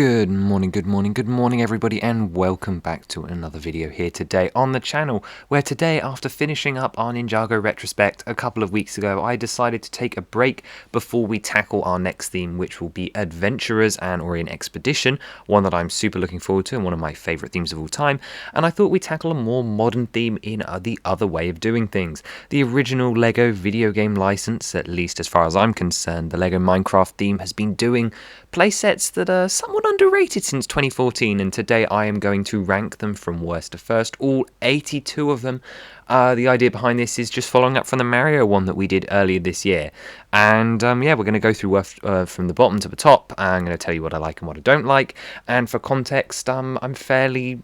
Good morning everybody, and welcome back to another video here today on the channel, where today, after finishing up our Ninjago retrospect a couple of weeks ago, I decided to take a break before we tackle our next theme, which will be Adventurers and Orient Expedition, one that I'm super looking forward to and one of my favourite themes of all time, and I thought we'd tackle a more modern theme in the other way of doing things. The original LEGO video game license, at least as far as I'm concerned, the LEGO Minecraft theme has been doing playsets that are somewhat underrated since 2014, and today I am going to rank them from worst to first, all 82 of them. The idea behind this is just following up from the Mario one that we did earlier this year. And yeah, we're going to go through from the bottom to the top. I'm going to tell you what I like and what I don't like. And for context, I'm fairly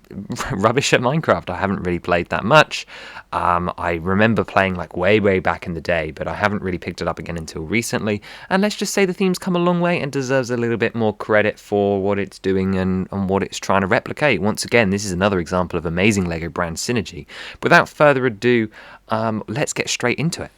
rubbish at Minecraft. I haven't really played that much. I remember playing like way back in the day, but I haven't really picked it up again until recently. And let's just say the theme's come a long way and deserves a little bit more credit for what it's doing and what it's trying to replicate. Once again, this is another example of amazing LEGO brand synergy. Without further ado, let's get straight into it.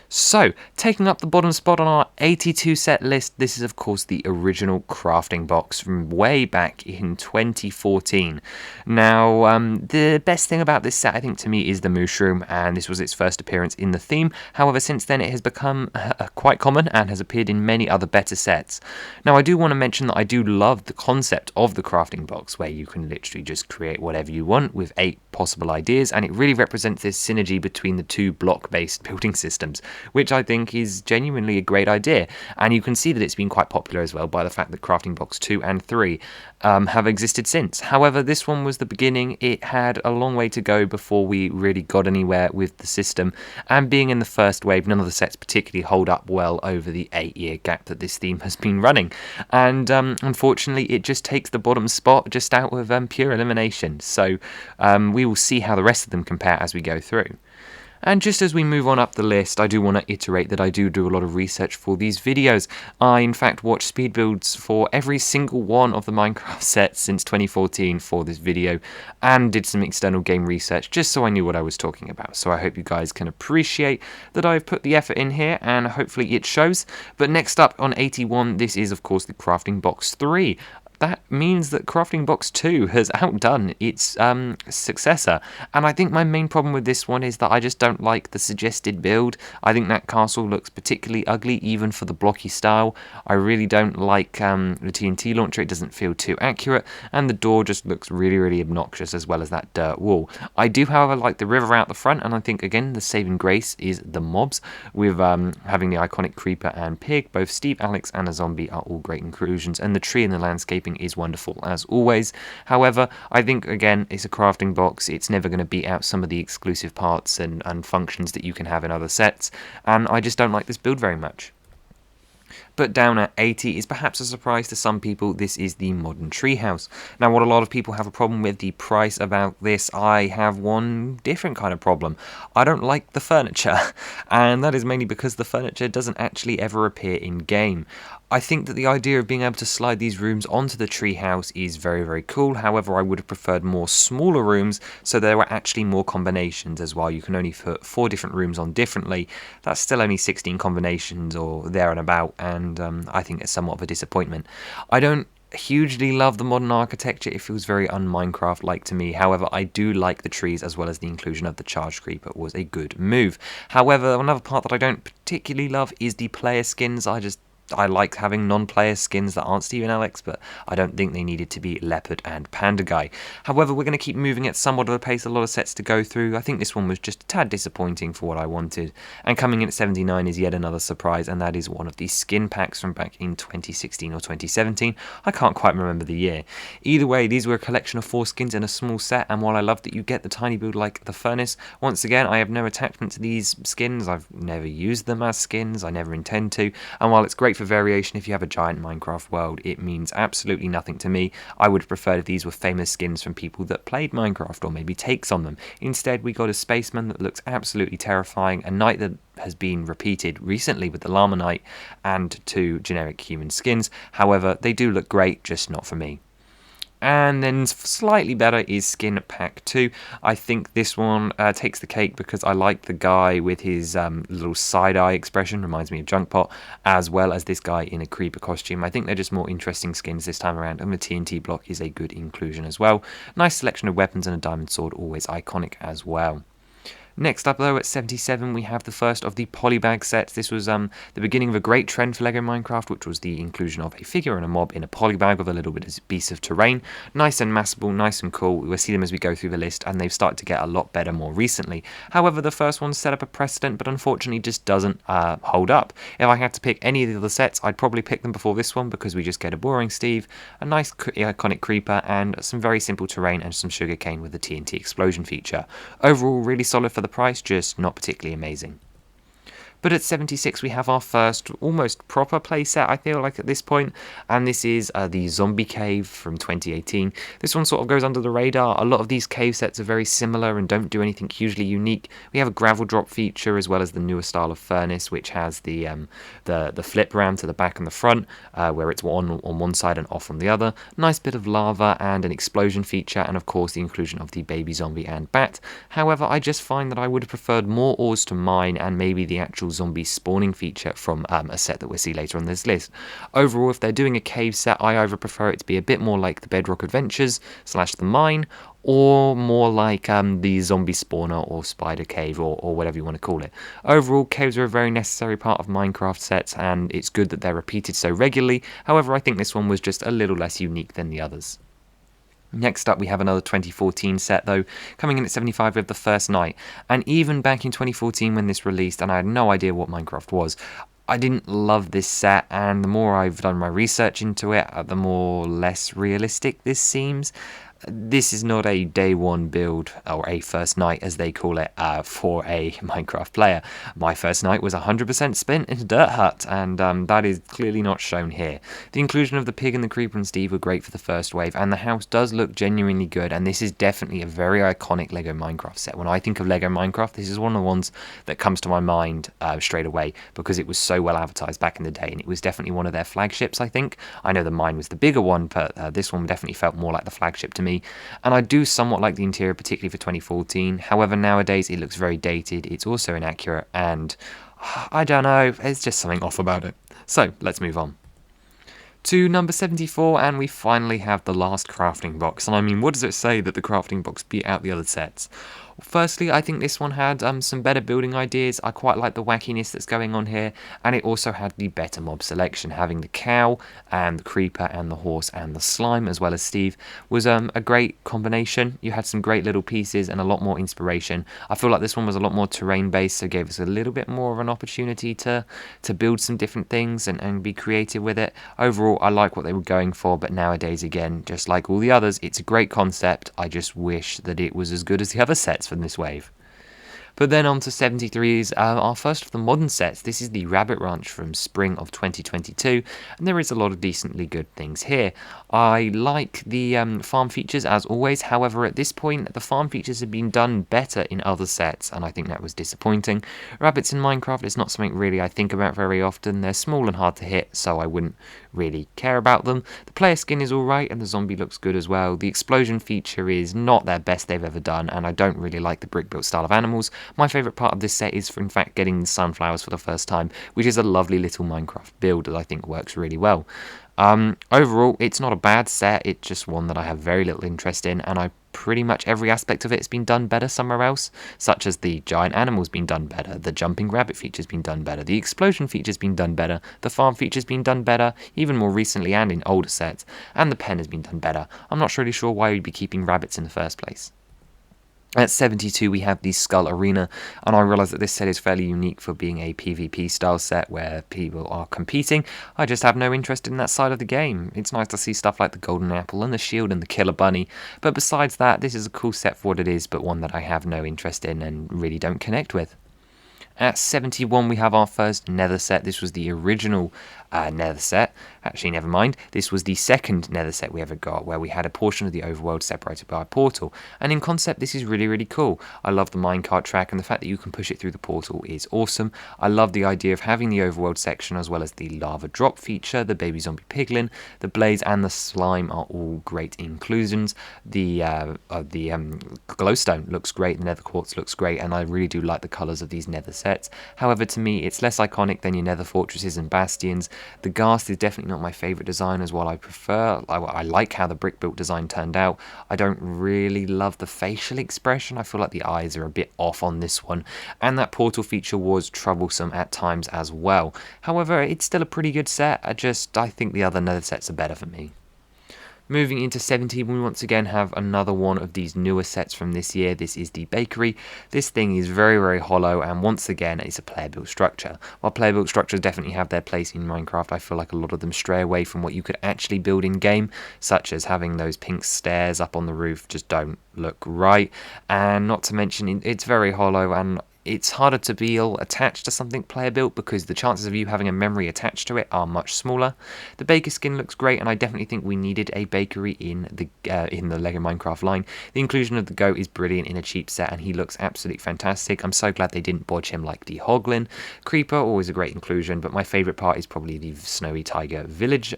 So, taking up the bottom spot on our 82 set list, this is of course the original crafting box from way back in 2014. Now, the best thing about this set, I think, to me, is the mushroom, and this was its first appearance in the theme. However, since then it has become quite common and has appeared in many other better sets. Now, I do want to mention that I do love the concept of the crafting box, where you can literally just create whatever you want with 8 possible ideas, and it really represents this synergy between the two block-based building systems, which I think is genuinely a great idea. And you can see that it's been quite popular as well by the fact that Crafting Box 2 and 3 have existed since. However, this one was the beginning. It had a long way to go before we really got anywhere with the system, and being in the first wave, none of the sets particularly hold up well over the 8-year gap that this theme has been running. And unfortunately, it just takes the bottom spot just out of pure elimination. So we will see how the rest of them compare as we go through. And just as we move on up the list, I do want to iterate that I do a lot of research for these videos. I, in fact, watch speed builds for every single one of the Minecraft sets since 2014 for this video, and did some external game research just so I knew what I was talking about. So I hope you guys can appreciate that I've put the effort in here, and hopefully it shows. But next up on 81, this is, of course, the Crafting Box 3. That means that Crafting Box 2 has outdone its successor, and I think my main problem with this one is that I just don't like the suggested build. I think that castle looks particularly ugly, even for the blocky style. I really don't like the TNT launcher. It doesn't feel too accurate, and the door just looks really obnoxious, as well as that dirt wall. I do, however, like the river out the front, and I think, again, the saving grace is the mobs, with having the iconic creeper and pig. Both Steve, Alex, and a zombie are all great inclusions, and the tree in the landscape is wonderful as always. However, I think, again, it's a crafting box. It's never going to beat out some of the exclusive parts and functions that you can have in other sets, and I just don't like this build very much. But down at 80 is perhaps a surprise to some people. This is the Modern Treehouse. Now, what a lot of people have a problem with the price about this, I have one different kind of problem. I don't like the furniture, and that is mainly because the furniture doesn't actually ever appear in game. I think that the idea of being able to slide these rooms onto the treehouse is very cool. However, I would have preferred more smaller rooms, so there were actually more combinations. As well, you can only put 4 different rooms on differently. That's still only 16 combinations or there and about, and I think it's somewhat of a disappointment. I don't hugely love the modern architecture. It feels very un-Minecraft-like to me. However, I do like the trees, as well as the inclusion of the charged creeper was a good move. However, another part that I don't particularly love is the player skins. I like having non-player skins that aren't Steve and Alex, but I don't think they needed to be Leopard and Panda Guy. However, we're going to keep moving at somewhat of a pace, a lot of sets to go through. I think this one was just a tad disappointing for what I wanted. And coming in at 79 is yet another surprise, and that is one of the skin packs from back in 2016 or 2017. I can't quite remember the year. Either way, these were a collection of 4 skins in a small set, and while I love that you get the tiny build like the furnace, once again, I have no attachment to these skins. I've never used them as skins. I never intend to. And while it's great for variation, if you have a giant Minecraft world, it means absolutely nothing to me. I would have preferred if these were famous skins from people that played Minecraft, or maybe takes on them. Instead, we got a spaceman that looks absolutely terrifying, a knight that has been repeated recently with the Llama Knight, and 2 generic human skins. However, they do look great, just not for me. And then slightly better is Skin Pack 2. I think this one takes the cake because I like the guy with his little side-eye expression, reminds me of Junkpot, as well as this guy in a creeper costume. I think they're just more interesting skins this time around, and the TNT block is a good inclusion as well. Nice selection of weapons and a diamond sword, always iconic as well. Next up, though, at 77, we have the first of the polybag sets. This was the beginning of a great trend for LEGO Minecraft, which was the inclusion of a figure and a mob in a polybag with a little bit of piece of terrain. Nice and massable, nice and cool. We'll see them as we go through the list, and they've started to get a lot better more recently. However, the first one set up a precedent, but unfortunately just doesn't hold up. If I had to pick any of the other sets, I'd probably pick them before this one, because we just get a boring Steve, a nice iconic creeper, and some very simple terrain and some sugarcane with the TNT explosion feature. Overall, really solid for the price, just not particularly amazing. But at 76 we have our first almost proper playset, I feel like, at this point, and this is the Zombie Cave from 2018. This one sort of goes under the radar. A lot of these cave sets are very similar and don't do anything hugely unique. We have a gravel drop feature as well as the newer style of furnace, which has the flip round to the back and the front, where it's on one side and off on the other. Nice bit of lava and an explosion feature, and of course the inclusion of the baby zombie and bat. However, I just find that I would have preferred more ores to mine and maybe the actual zombie spawning feature from a set that we'll see later on this list. Overall, if they're doing a cave set, I either prefer it to be a bit more like the Bedrock Adventures / the Mine, or more like the Zombie Spawner or Spider Cave, or whatever you want to call it. Overall, caves are a very necessary part of Minecraft sets, and it's good that they're repeated so regularly. However, I think this one was just a little less unique than the others. Next up, we have another 2014 set, though, coming in at 75 with the First Night. And even back in 2014 when this released, and I had no idea what Minecraft was, I didn't love this set, and the more I've done my research into it, the more less realistic this seems. This is not a day one build, or a first night as they call it, for a Minecraft player. My first night was 100% spent in a dirt hut, and that is clearly not shown here. The inclusion of the pig and the creeper and Steve were great for the first wave, and the house does look genuinely good, and this is definitely a very iconic LEGO Minecraft set. When I think of LEGO Minecraft, this is one of the ones that comes to my mind straight away, because it was so well advertised back in the day, and it was definitely one of their flagships, I think. I know the Mine was the bigger one, but this one definitely felt more like the flagship to me. And I do somewhat like the interior, particularly for 2014. However, nowadays it looks very dated, it's also inaccurate, and I don't know, there's just something off about it. So, let's move on to number 74, and we finally have the last crafting box. And I mean, what does it say that the crafting box beat out the other sets? Firstly, I think this one had some better building ideas. I quite like the wackiness that's going on here, and it also had the better mob selection. Having the cow and the creeper and the horse and the slime, as well as Steve, was a great combination. You had some great little pieces and a lot more inspiration. I feel like this one was a lot more terrain based, so gave us a little bit more of an opportunity to build some different things and be creative with it. Overall, I like what they were going for, but nowadays, again, just like all the others, it's a great concept. I just wish that it was as good as the other sets from this wave. But then on to 73's, our first of the modern sets. This is the Rabbit Ranch from spring of 2022, and there is a lot of decently good things here. I like the farm features as always. However, at this point, the farm features have been done better in other sets, and I think that was disappointing. Rabbits in Minecraft is not something really I think about very often. They're small and hard to hit, so I wouldn't really care about them. The player skin is alright, and the zombie looks good as well. The explosion feature is not their best they've ever done, and I don't really like the brick built style of animals. My favourite part of this set is, in fact, getting the sunflowers for the first time, which is a lovely little Minecraft build that I think works really well. Overall, it's not a bad set, it's just one that I have very little interest in, and pretty much every aspect of it has been done better somewhere else, such as the giant animals being done better, the jumping rabbit feature's been done better, the explosion feature's been done better, the farm feature's been done better, even more recently and in older sets, and the pen has been done better. I'm not really sure why we'd be keeping rabbits in the first place. At 72, we have the Skull Arena, and I realise that this set is fairly unique for being a PvP style set where people are competing. I just have no interest in that side of the game. It's nice to see stuff like the Golden Apple and the Shield and the Killer Bunny, but besides that, this is a cool set for what it is, but one that I have no interest in and really don't connect with. At 71, we have our first Nether set. This was the original Nether set, Actually, never mind. This was the second nether set we ever got, where we had a portion of the overworld separated by a portal. And in concept, this is really, really cool. I love the minecart track, and the fact that you can push it through the portal is awesome. I love the idea of having the overworld section, as well as the lava drop feature, the baby zombie piglin, the blaze, and the slime are all great inclusions. The glowstone looks great, the nether quartz looks great, and I really do like the colours of these nether sets. However, to me, it's less iconic than your nether fortresses and bastions. The ghast is definitely not my favourite design as well. I like how the brick built design turned out. I don't really love the facial expression. I feel like the eyes are a bit off on this one, and that portal feature was troublesome at times as well. However, it's still a pretty good set. I think the other nether sets are better for me. Moving into 17, we once again have another one of these newer sets from this year. This is the bakery. This thing is very, very hollow, and once again, it's a player-built structure. While player-built structures definitely have their place in Minecraft, I feel like a lot of them stray away from what you could actually build in-game, such as having those pink stairs up on the roof just don't look right. And not to mention, it's very hollow, and it's harder to feel attached to something player built because the chances of you having a memory attached to it are much smaller. The baker skin looks great, and I definitely think we needed a bakery in the LEGO Minecraft line. The inclusion of the goat is brilliant in a cheap set, and he looks absolutely fantastic. I'm so glad they didn't bodge him like the Hoglin. Creeper, always a great inclusion, but my favourite part is probably the Snowy Tiger Villager,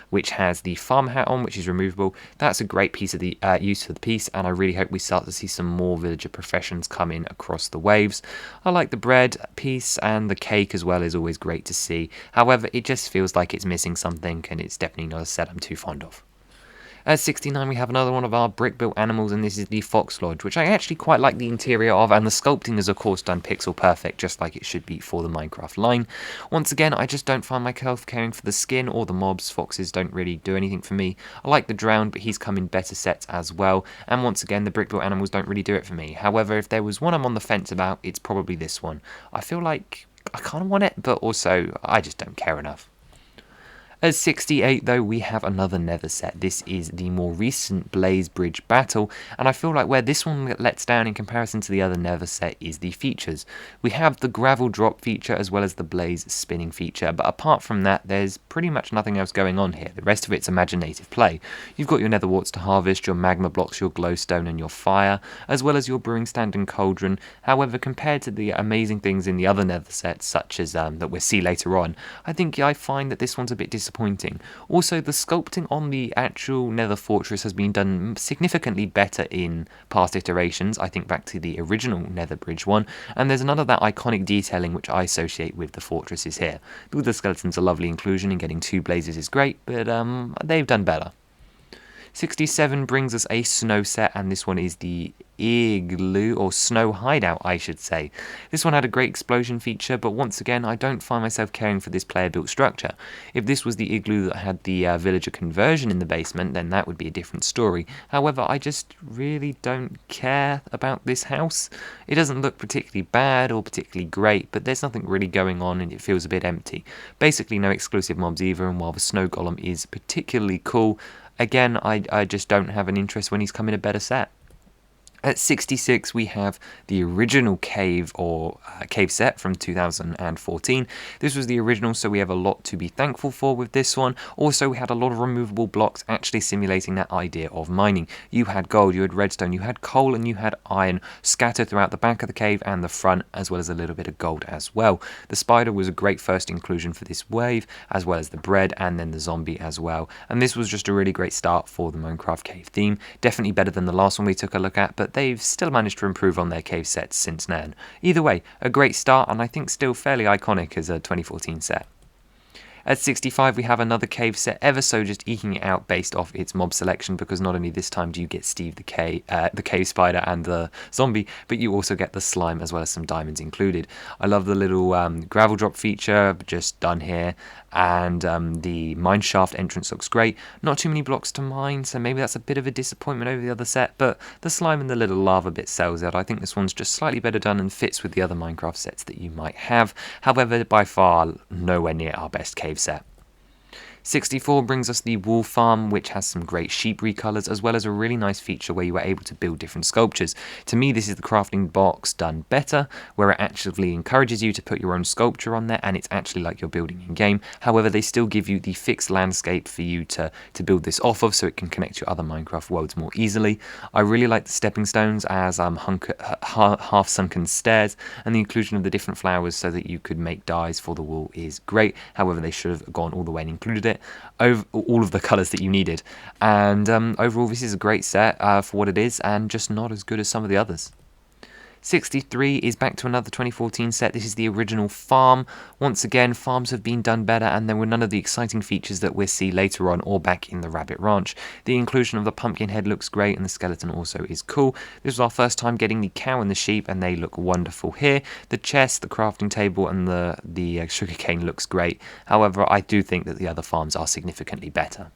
which has the farm hat on, which is removable. That's a great piece of the use of the piece, and I really hope we start to see some more villager professions come in across the waves. I like the bread piece, and the cake as well is always great to see. However, it just feels like it's missing something, and it's definitely not a set I'm too fond of. At 69, we have another one of our brick-built animals, and this is the Fox Lodge, which I actually quite like the interior of, and the sculpting is of course done pixel perfect, just like it should be for the Minecraft line. Once again, I just don't find myself caring for the skin or the mobs. Foxes don't really do anything for me. I like the Drowned, but he's come in better sets as well, and once again, the brick-built animals don't really do it for me. However, if there was one I'm on the fence about, it's probably this one. I feel like I kind of want it, but also I just don't care enough. At 68 though, we have another nether set. This is the more recent Blaze Bridge Battle, and I feel like where this one lets down in comparison to the other nether set is the features. We have the gravel drop feature as well as the blaze spinning feature, but apart from that, there's pretty much nothing else going on here. The rest of it's imaginative play. You've got your nether warts to harvest, your magma blocks, your glowstone and your fire, as well as your brewing stand and cauldron. However, compared to the amazing things in the other nether sets, such as that we'll see later on, I find that this one's a bit disappointing. Also, the sculpting on the actual nether fortress has been done significantly better in past iterations. I think back to the original nether bridge one, and there's none of that iconic detailing which I associate with the fortresses here. The skeletons a lovely inclusion, and getting 2 blazes is great, but they've done better. 67 brings us a snow set, and this one is the Igloo, or Snow Hideout I should say. This one had a great explosion feature, but once again I don't find myself caring for this player built structure. If this was the Igloo that had the villager conversion in the basement, then that would be a different story. However, I just really don't care about this house. It doesn't look particularly bad or particularly great, but there's nothing really going on and it feels a bit empty. Basically no exclusive mobs either, and while the snow golem is particularly cool, again, I just don't have an interest when he's come in a better set. At 66, we have the original cave cave set from 2014. This was the original, so we have a lot to be thankful for with this one. Also, we had a lot of removable blocks actually simulating that idea of mining. You had gold, you had redstone, you had coal, and you had iron scattered throughout the back of the cave and the front, as well as a little bit of gold as well. The spider was a great first inclusion for this wave, as well as the bread and then the zombie as well. And this was just a really great start for the Minecraft cave theme. Definitely better than the last one we took a look at, but they've still managed to improve on their cave sets since then. Either way, a great start, and I think still fairly iconic as a 2014 set. At 65, we have another cave set, ever so just eking it out based off its mob selection, because not only this time do you get Steve the cave spider and the zombie, but you also get the slime as well as some diamonds included. I love the little gravel drop feature just done here, and the mineshaft entrance looks great. Not too many blocks to mine, so maybe that's a bit of a disappointment over the other set, but the slime and the little lava bit sells out. I think this one's just slightly better done and fits with the other Minecraft sets that you might have. However, by far nowhere near our best cave set. 64 brings us the wool farm, which has some great sheep recolours, as well as a really nice feature where you are able to build different sculptures. To me, this is the crafting box done better, where it actively encourages you to put your own sculpture on there, and it's actually like you're building in game. However, they still give you the fixed landscape for you to build this off of, so it can connect to other Minecraft worlds more easily. I really like the stepping stones as half sunken stairs, and the inclusion of the different flowers so that you could make dyes for the wool is great. However, they should have gone all the way and included it over all of the colours that you needed. And overall, this is a great set for what it is, and just not as good as some of the others. 63 is back to another 2014 set. This is the original farm. Once again, farms have been done better, and there were none of the exciting features that we'll see later on or back in the Rabbit Ranch. The inclusion of the pumpkin head looks great, and the skeleton also is cool. This was our first time getting the cow and the sheep, and they look wonderful here. The chest, the crafting table, and the sugarcane looks great. However, I do think that the other farms are significantly better.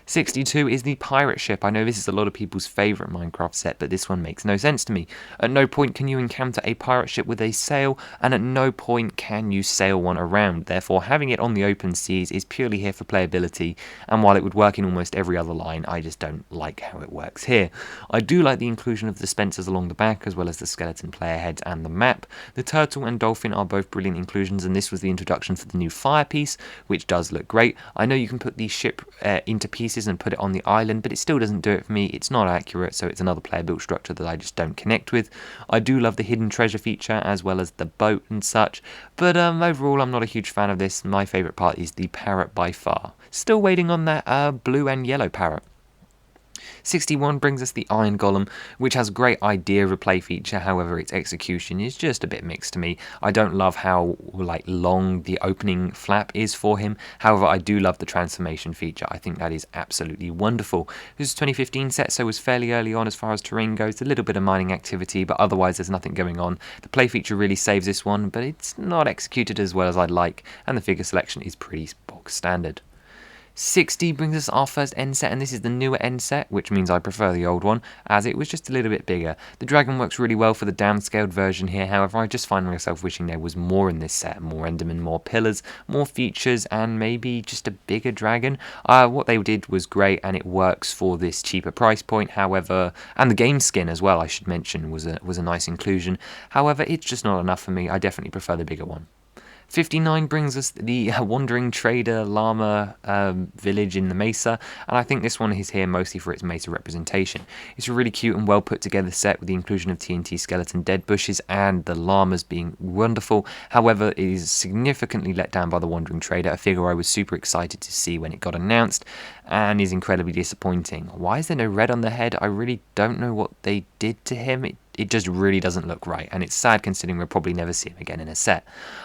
62 is the pirate ship. I know this is a lot of people's favourite Minecraft set, but this one makes no sense to me. At no point can you encounter a pirate ship with a sail, and at no point can you sail one around. Therefore, having it on the open seas is purely here for playability, and while it would work in almost every other line, I just don't like how it works here. I do like the inclusion of the dispensers along the back, as well as the skeleton player heads and the map. The turtle and dolphin are both brilliant inclusions, and this was the introduction for the new fire piece, which does look great. I know you can put the ship into pieces and put it on the island, but it still doesn't do it for me. It's not accurate, so it's another player built structure that I just don't connect with. I do love the hidden treasure feature as well as the boat and such, but overall I'm not a huge fan of this. My favourite part is the parrot by far. Still waiting on that blue and yellow parrot. 61 brings us the Iron Golem, which has a great idea of a play feature, however its execution is just a bit mixed to me. I don't love how long the opening flap is for him, however I do love the transformation feature. I think that is absolutely wonderful. This is a 2015 set, so it was fairly early on as far as terrain goes, a little bit of mining activity, but otherwise there's nothing going on. The play feature really saves this one, but it's not executed as well as I'd like, and the figure selection is pretty bog standard. 60 brings us our first end set, and this is the newer end set, which means I prefer the old one, as it was just a little bit bigger. The dragon works really well for the downscaled version here, however I just find myself wishing there was more in this set, more endermen, more pillars, more features, and maybe just a bigger dragon. What they did was great, and it works for this cheaper price point, however, and the game skin as well, I should mention, was a nice inclusion. However, it's just not enough for me. I definitely prefer the bigger one. 59 brings us the Wandering Trader Llama village in the Mesa, and I think this one is here mostly for its Mesa representation. It's a really cute and well put together set with the inclusion of TNT skeleton dead bushes and the llamas being wonderful. However, it is significantly let down by the Wandering Trader, a figure I was super excited to see when it got announced, and is incredibly disappointing. Why is there no red on the head? I really don't know what they did to him. It just really doesn't look right, and it's sad considering we'll probably never see him again in a set.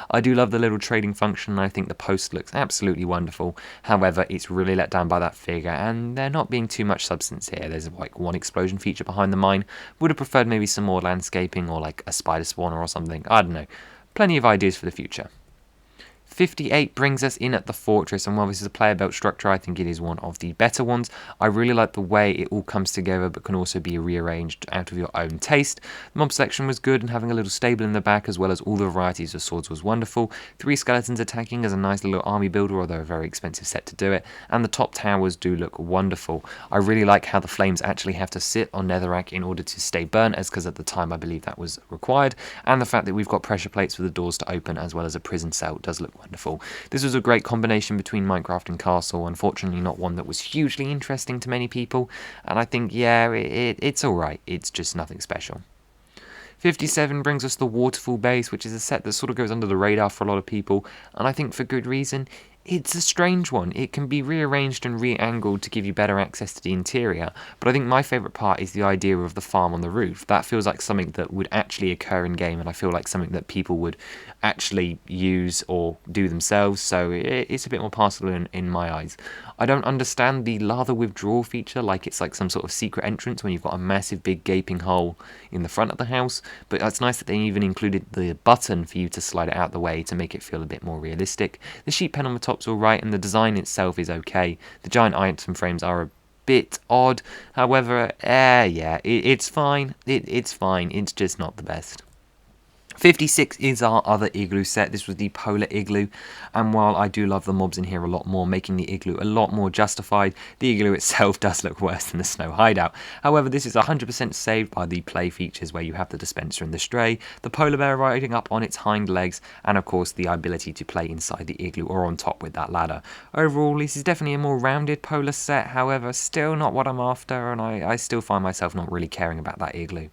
I do love the little trading function, and I think the post looks absolutely wonderful. However, it's really let down by that figure, and there not being too much substance here. There's like one explosion feature behind the mine. Would have preferred maybe some more landscaping or like a spider spawner or something. I don't know. Plenty of ideas for the future. 58 brings us in at the fortress, and while this is a player built structure, I think it is one of the better ones. I really like the way it all comes together, but can also be rearranged out of your own taste. The mob selection was good, and having a little stable in the back as well as all the varieties of swords was wonderful. 3 skeletons attacking as a nice little army builder, although a very expensive set to do it, and the top towers do look wonderful. I really like how the flames actually have to sit on netherrack in order to stay burnt, as because at the time I believe that was required, and the fact that we've got pressure plates for the doors to open as well as a prison cell does look wonderful. This was a great combination between Minecraft and Castle, unfortunately not one that was hugely interesting to many people, and I think, yeah, it's alright, it's just nothing special. 57 brings us the Waterfall Base, which is a set that sort of goes under the radar for a lot of people, and I think for good reason. It's a strange one. It can be rearranged and re-angled to give you better access to the interior, but I think my favourite part is the idea of the farm on the roof. That feels like something that would actually occur in game, and I feel like something that people would actually use or do themselves, so it's a bit more passable in my eyes. I don't understand the lather withdrawal feature, like it's like some sort of secret entrance when you've got a massive big gaping hole in the front of the house, but it's nice that they even included the button for you to slide it out the way to make it feel a bit more realistic. The sheep pen on the top's alright, and the design itself is okay. The giant item frames are a bit odd, however, yeah, it's fine. It's fine, it's just not the best. 56 is our other igloo set. This was the Polar Igloo, and while I do love the mobs in here a lot more, making the igloo a lot more justified, the igloo itself does look worse than the Snow Hideout. However, this is 100% saved by the play features where you have the dispenser and the stray, the polar bear riding up on its hind legs, and of course the ability to play inside the igloo or on top with that ladder. Overall, this is definitely a more rounded polar set, however, still not what I'm after, and I still find myself not really caring about that igloo.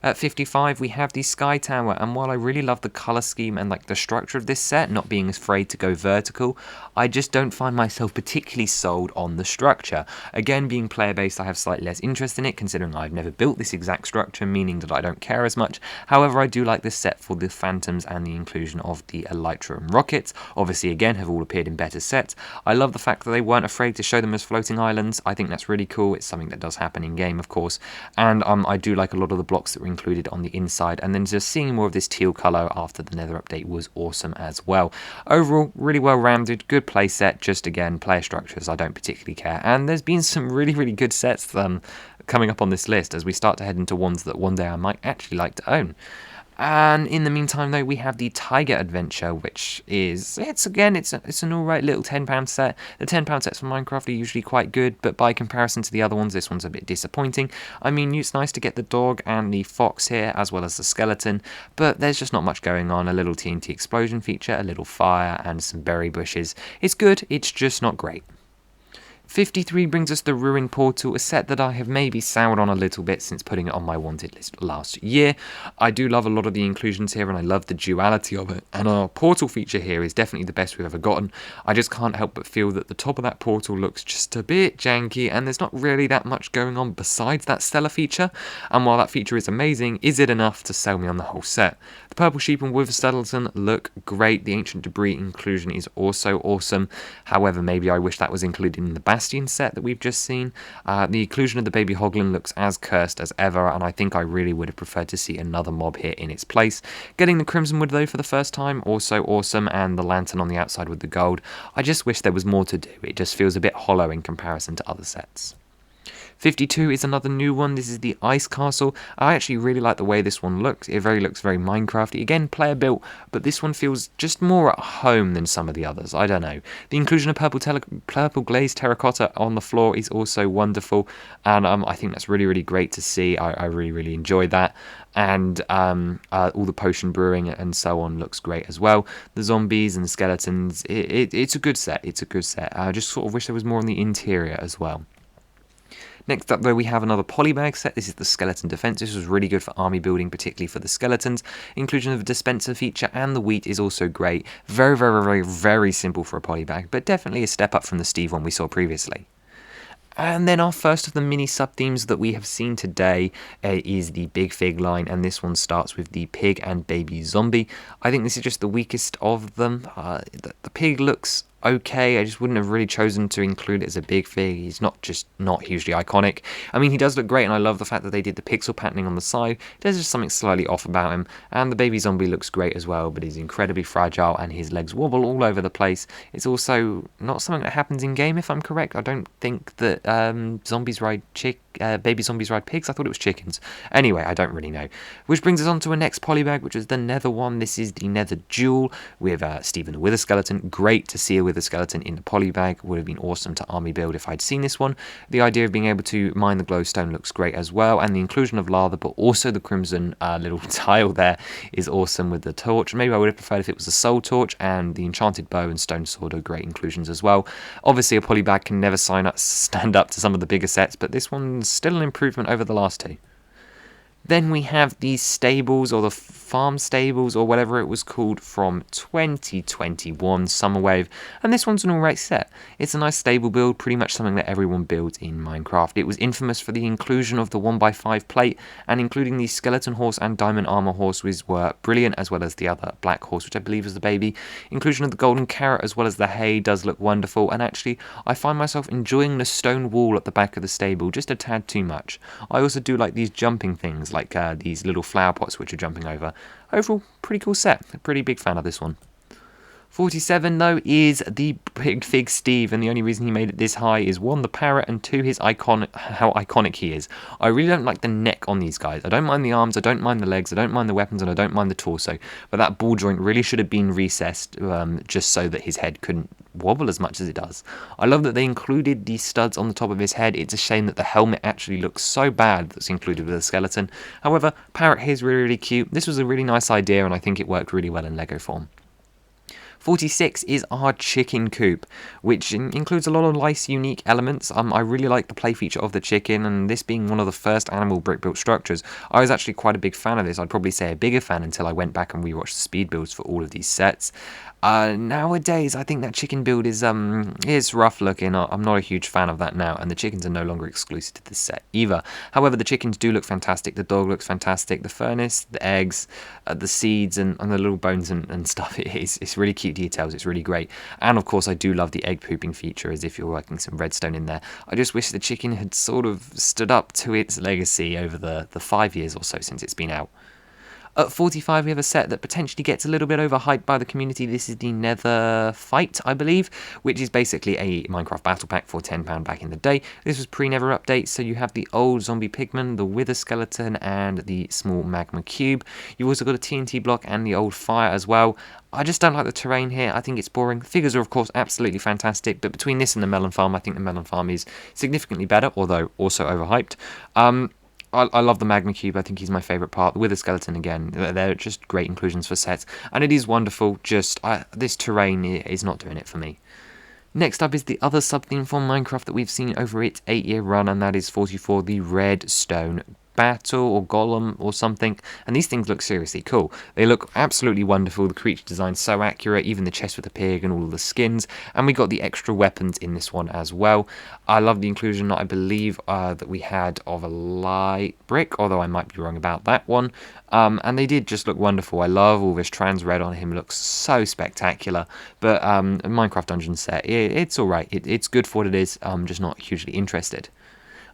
At 55, we have the Sky Tower, and while I really love the colour scheme and like the structure of this set, not being afraid to go vertical, I just don't find myself particularly sold on the structure. Again, being player-based, I have slightly less interest in it, considering I've never built this exact structure, meaning that I don't care as much. However, I do like this set for the Phantoms and the inclusion of the Elytra and rockets. Obviously, again, have all appeared in better sets. I love the fact that they weren't afraid to show them as floating islands. I think that's really cool. It's something that does happen in-game, of course. And I do like a lot of the blocks that were included on the inside, and then just seeing more of this teal colour after the Nether update was awesome as well. Overall, really well rounded, good play set, just again, player structures I don't particularly care, and there's been some really good sets coming up on this list as we start to head into ones that one day I might actually like to own. And in the meantime, though, we have the Tiger Adventure, which is, it's an alright little £10 set. The £10 sets for Minecraft are usually quite good, but by comparison to the other ones, this one's a bit disappointing. I mean, it's nice to get the dog and the fox here, as well as the skeleton, but there's just not much going on. A little TNT explosion feature, a little fire, and some berry bushes. It's good, it's just not great. 53 brings us the Ruin Portal, a set that I have maybe soured on a little bit since putting it on my wanted list last year. I do love a lot of the inclusions here, and I love the duality of it, and our portal feature here is definitely the best we've ever gotten. I just can't help but feel that the top of that portal looks just a bit janky, and there's not really that much going on besides that stellar feature, and while that feature is amazing, is it enough to sell me on the whole set? The Purple Sheep and Wither Skeleton look great, the Ancient Debris inclusion is also awesome, however maybe I wish that was included in the Bastion set that we've just seen. The inclusion of the Baby Hoglin looks as cursed as ever, and I think I really would have preferred to see another mob here in its place. Getting the Crimson Wood though for the first time, also awesome, and the lantern on the outside with the gold. I just wish there was more to do, it just feels a bit hollow in comparison to other sets. 52 is another new one. This is the Ice Castle. I actually really like the way this one looks. It looks very Minecrafty. Again, player built, but this one feels just more at home than some of the others. I don't know. The inclusion of purple glazed terracotta on the floor is also wonderful, and I think that's really great to see. I really enjoyed that. And all the potion brewing and so on looks great as well. The zombies and the skeletons, it's a good set. It's a good set. I just sort of wish there was more on the interior as well. Next up though, we have another polybag set. This is the Skeleton Defense. This was really good for army building, particularly for the skeletons. Inclusion of the dispenser feature and the wheat is also great. Very simple for a polybag, but definitely a step up from the Steve one we saw previously. And then our first of the mini sub-themes that we have seen today is the Big Fig line, and this one starts with the pig and baby zombie. I think this is just the weakest of them. The pig looks okay. I just wouldn't have really chosen to include it as a Big Fig. He's not hugely iconic. I mean, he does look great, and I love the fact that they did the pixel patterning on the side. There's just something slightly off about him, and the baby zombie looks great as well, but he's incredibly fragile, and his legs wobble all over the place. It's also not something that happens in-game, if I'm correct. I don't think that zombies ride baby zombies ride pigs. I thought it was chickens. Anyway, I don't really know. Which brings us on to a next polybag, which is the Nether one. This is the Nether Duel with Stephen the Wither Skeleton. Great to see a Wither Skeleton in the polybag. Would have been awesome to army build if I'd seen this one. The idea of being able to mine the glowstone looks great as well, and the inclusion of lava, but also the crimson little tile there is awesome with the torch. Maybe I would have preferred if it was a soul torch, and the enchanted bow and stone sword are great inclusions as well. Obviously, a polybag can never stand up to some of the bigger sets, but this one's still an improvement over the last two. Then we have these stables, or the farm stables, or whatever it was called, from 2021 Summer Wave, and this one's an alright set. It's a nice stable build, pretty much something that everyone builds in Minecraft. It was infamous for the inclusion of the 1x5 plate, and including the skeleton horse and diamond armor horses were brilliant, as well as the other black horse, which I believe is the baby. Inclusion of the golden carrot as well as the hay does look wonderful, and actually I find myself enjoying the stone wall at the back of the stable just a tad too much. I also do like these jumping things, like these little flower pots which are jumping over. Overall, pretty cool set. A pretty big fan of this one. 47 though is the Big Fig Steve, and the only reason he made it this high is one, the parrot, and two, how iconic he is. I really don't like the neck on these guys. I don't mind the arms, I don't mind the legs, I don't mind the weapons, and I don't mind the torso, but that ball joint really should have been recessed just so that his head couldn't wobble as much as it does. I love that they included these studs on the top of his head. It's a shame that the helmet actually looks so bad that's included with the skeleton. However, parrot here is really, really cute. This was a really nice idea, and I think it worked really well in Lego form. 46 is our chicken coop, which includes a lot of nice unique elements. I really like the play feature of the chicken, and this being one of the first animal brick built structures, I was actually quite a big fan of this. I'd probably say a bigger fan until I went back and rewatched the speed builds for all of these sets. Nowadays, I think that chicken build is rough looking. I'm not a huge fan of that now, and the chickens are no longer exclusive to this set either. However, the chickens do look fantastic. The dog looks fantastic. The furnace, the eggs, the seeds, and the little bones and stuff. It's really cute details. It's really great. And of course, I do love the egg pooping feature, as if you're working some redstone in there. I just wish the chicken had sort of stood up to its legacy over the 5 years or so since it's been out. At 45, we have a set that potentially gets a little bit overhyped by the community. This is the Nether Fight, I believe, which is basically a Minecraft battle pack for £10 back in the day. This was pre-Nether update, so you have the old zombie pigman, the wither skeleton, and the small magma cube. You've also got a TNT block and the old fire as well. I just don't like the terrain here. I think it's boring. The figures are, of course, absolutely fantastic, but between this and the melon farm, I think the melon farm is significantly better, although also overhyped. I love the Magma Cube. I think he's my favourite part. The Wither Skeleton, again, they're just great inclusions for sets. And it is wonderful, just this terrain is not doing it for me. Next up is the other sub-theme from Minecraft that we've seen over its 8-year run, and that is 44, the Redstone Battle or Golem or something, and these things look seriously cool. They look absolutely wonderful. The creature design so accurate, even the chest with the pig and all of the skins, and we got the extra weapons in this one as well. I love the inclusion, I believe, that we had of a light brick, although I might be wrong about that one. And they did just look wonderful. I love all this trans red on him, looks so spectacular. But Minecraft Dungeon set, it's alright. It's good for what it is. I'm just not hugely interested.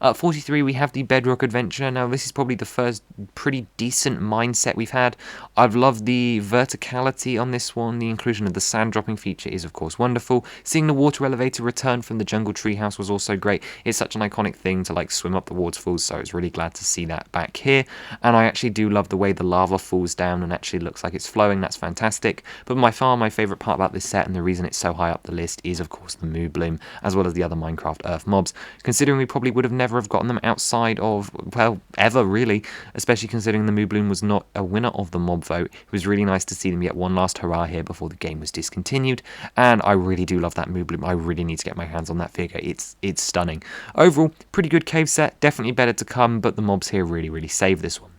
At 43, we have the Bedrock Adventure. Now, this is probably the first pretty decent mindset we've had. I've loved the verticality on this one. The inclusion of the sand dropping feature is, of course, wonderful. Seeing the water elevator return from the jungle treehouse was also great. It's such an iconic thing to, like, swim up the waterfalls, so I was really glad to see that back here. And I actually do love the way the lava falls down and actually looks like it's flowing. That's fantastic. But by far, my favourite part about this set, and the reason it's so high up the list, is, of course, the Moo Bloom, as well as the other Minecraft Earth mobs. Considering we probably would have never have gotten them outside of, well, ever really, especially considering the Moo Bloom was not a winner of the mob vote. It was really nice to see them get one last hurrah here before the game was discontinued, and I really do love that Moo Bloom. I really need to get my hands on that figure. It's stunning. Overall, pretty good cave set, definitely better to come, but the mobs here really save this one.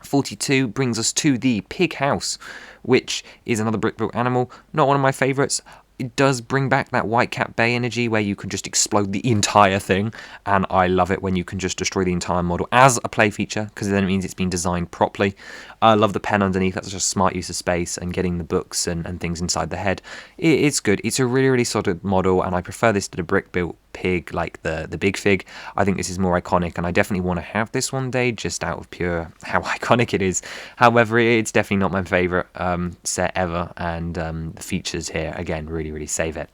42 brings us to the Pig House, which is another brick built animal, not one of my favourites. It does bring back that Whitecap Bay energy where you can just explode the entire thing, and I love it when you can just destroy the entire model as a play feature, because then it means it's been designed properly. I love the pen underneath. That's just a smart use of space and getting the books and things inside the head. It's good. It's a really solid model, and I prefer this to the brick built pig like the Big Fig. I think this is more iconic, and I definitely want to have this one day just out of pure how iconic it is. However, it's definitely not my favourite set ever, and the features here again really save it.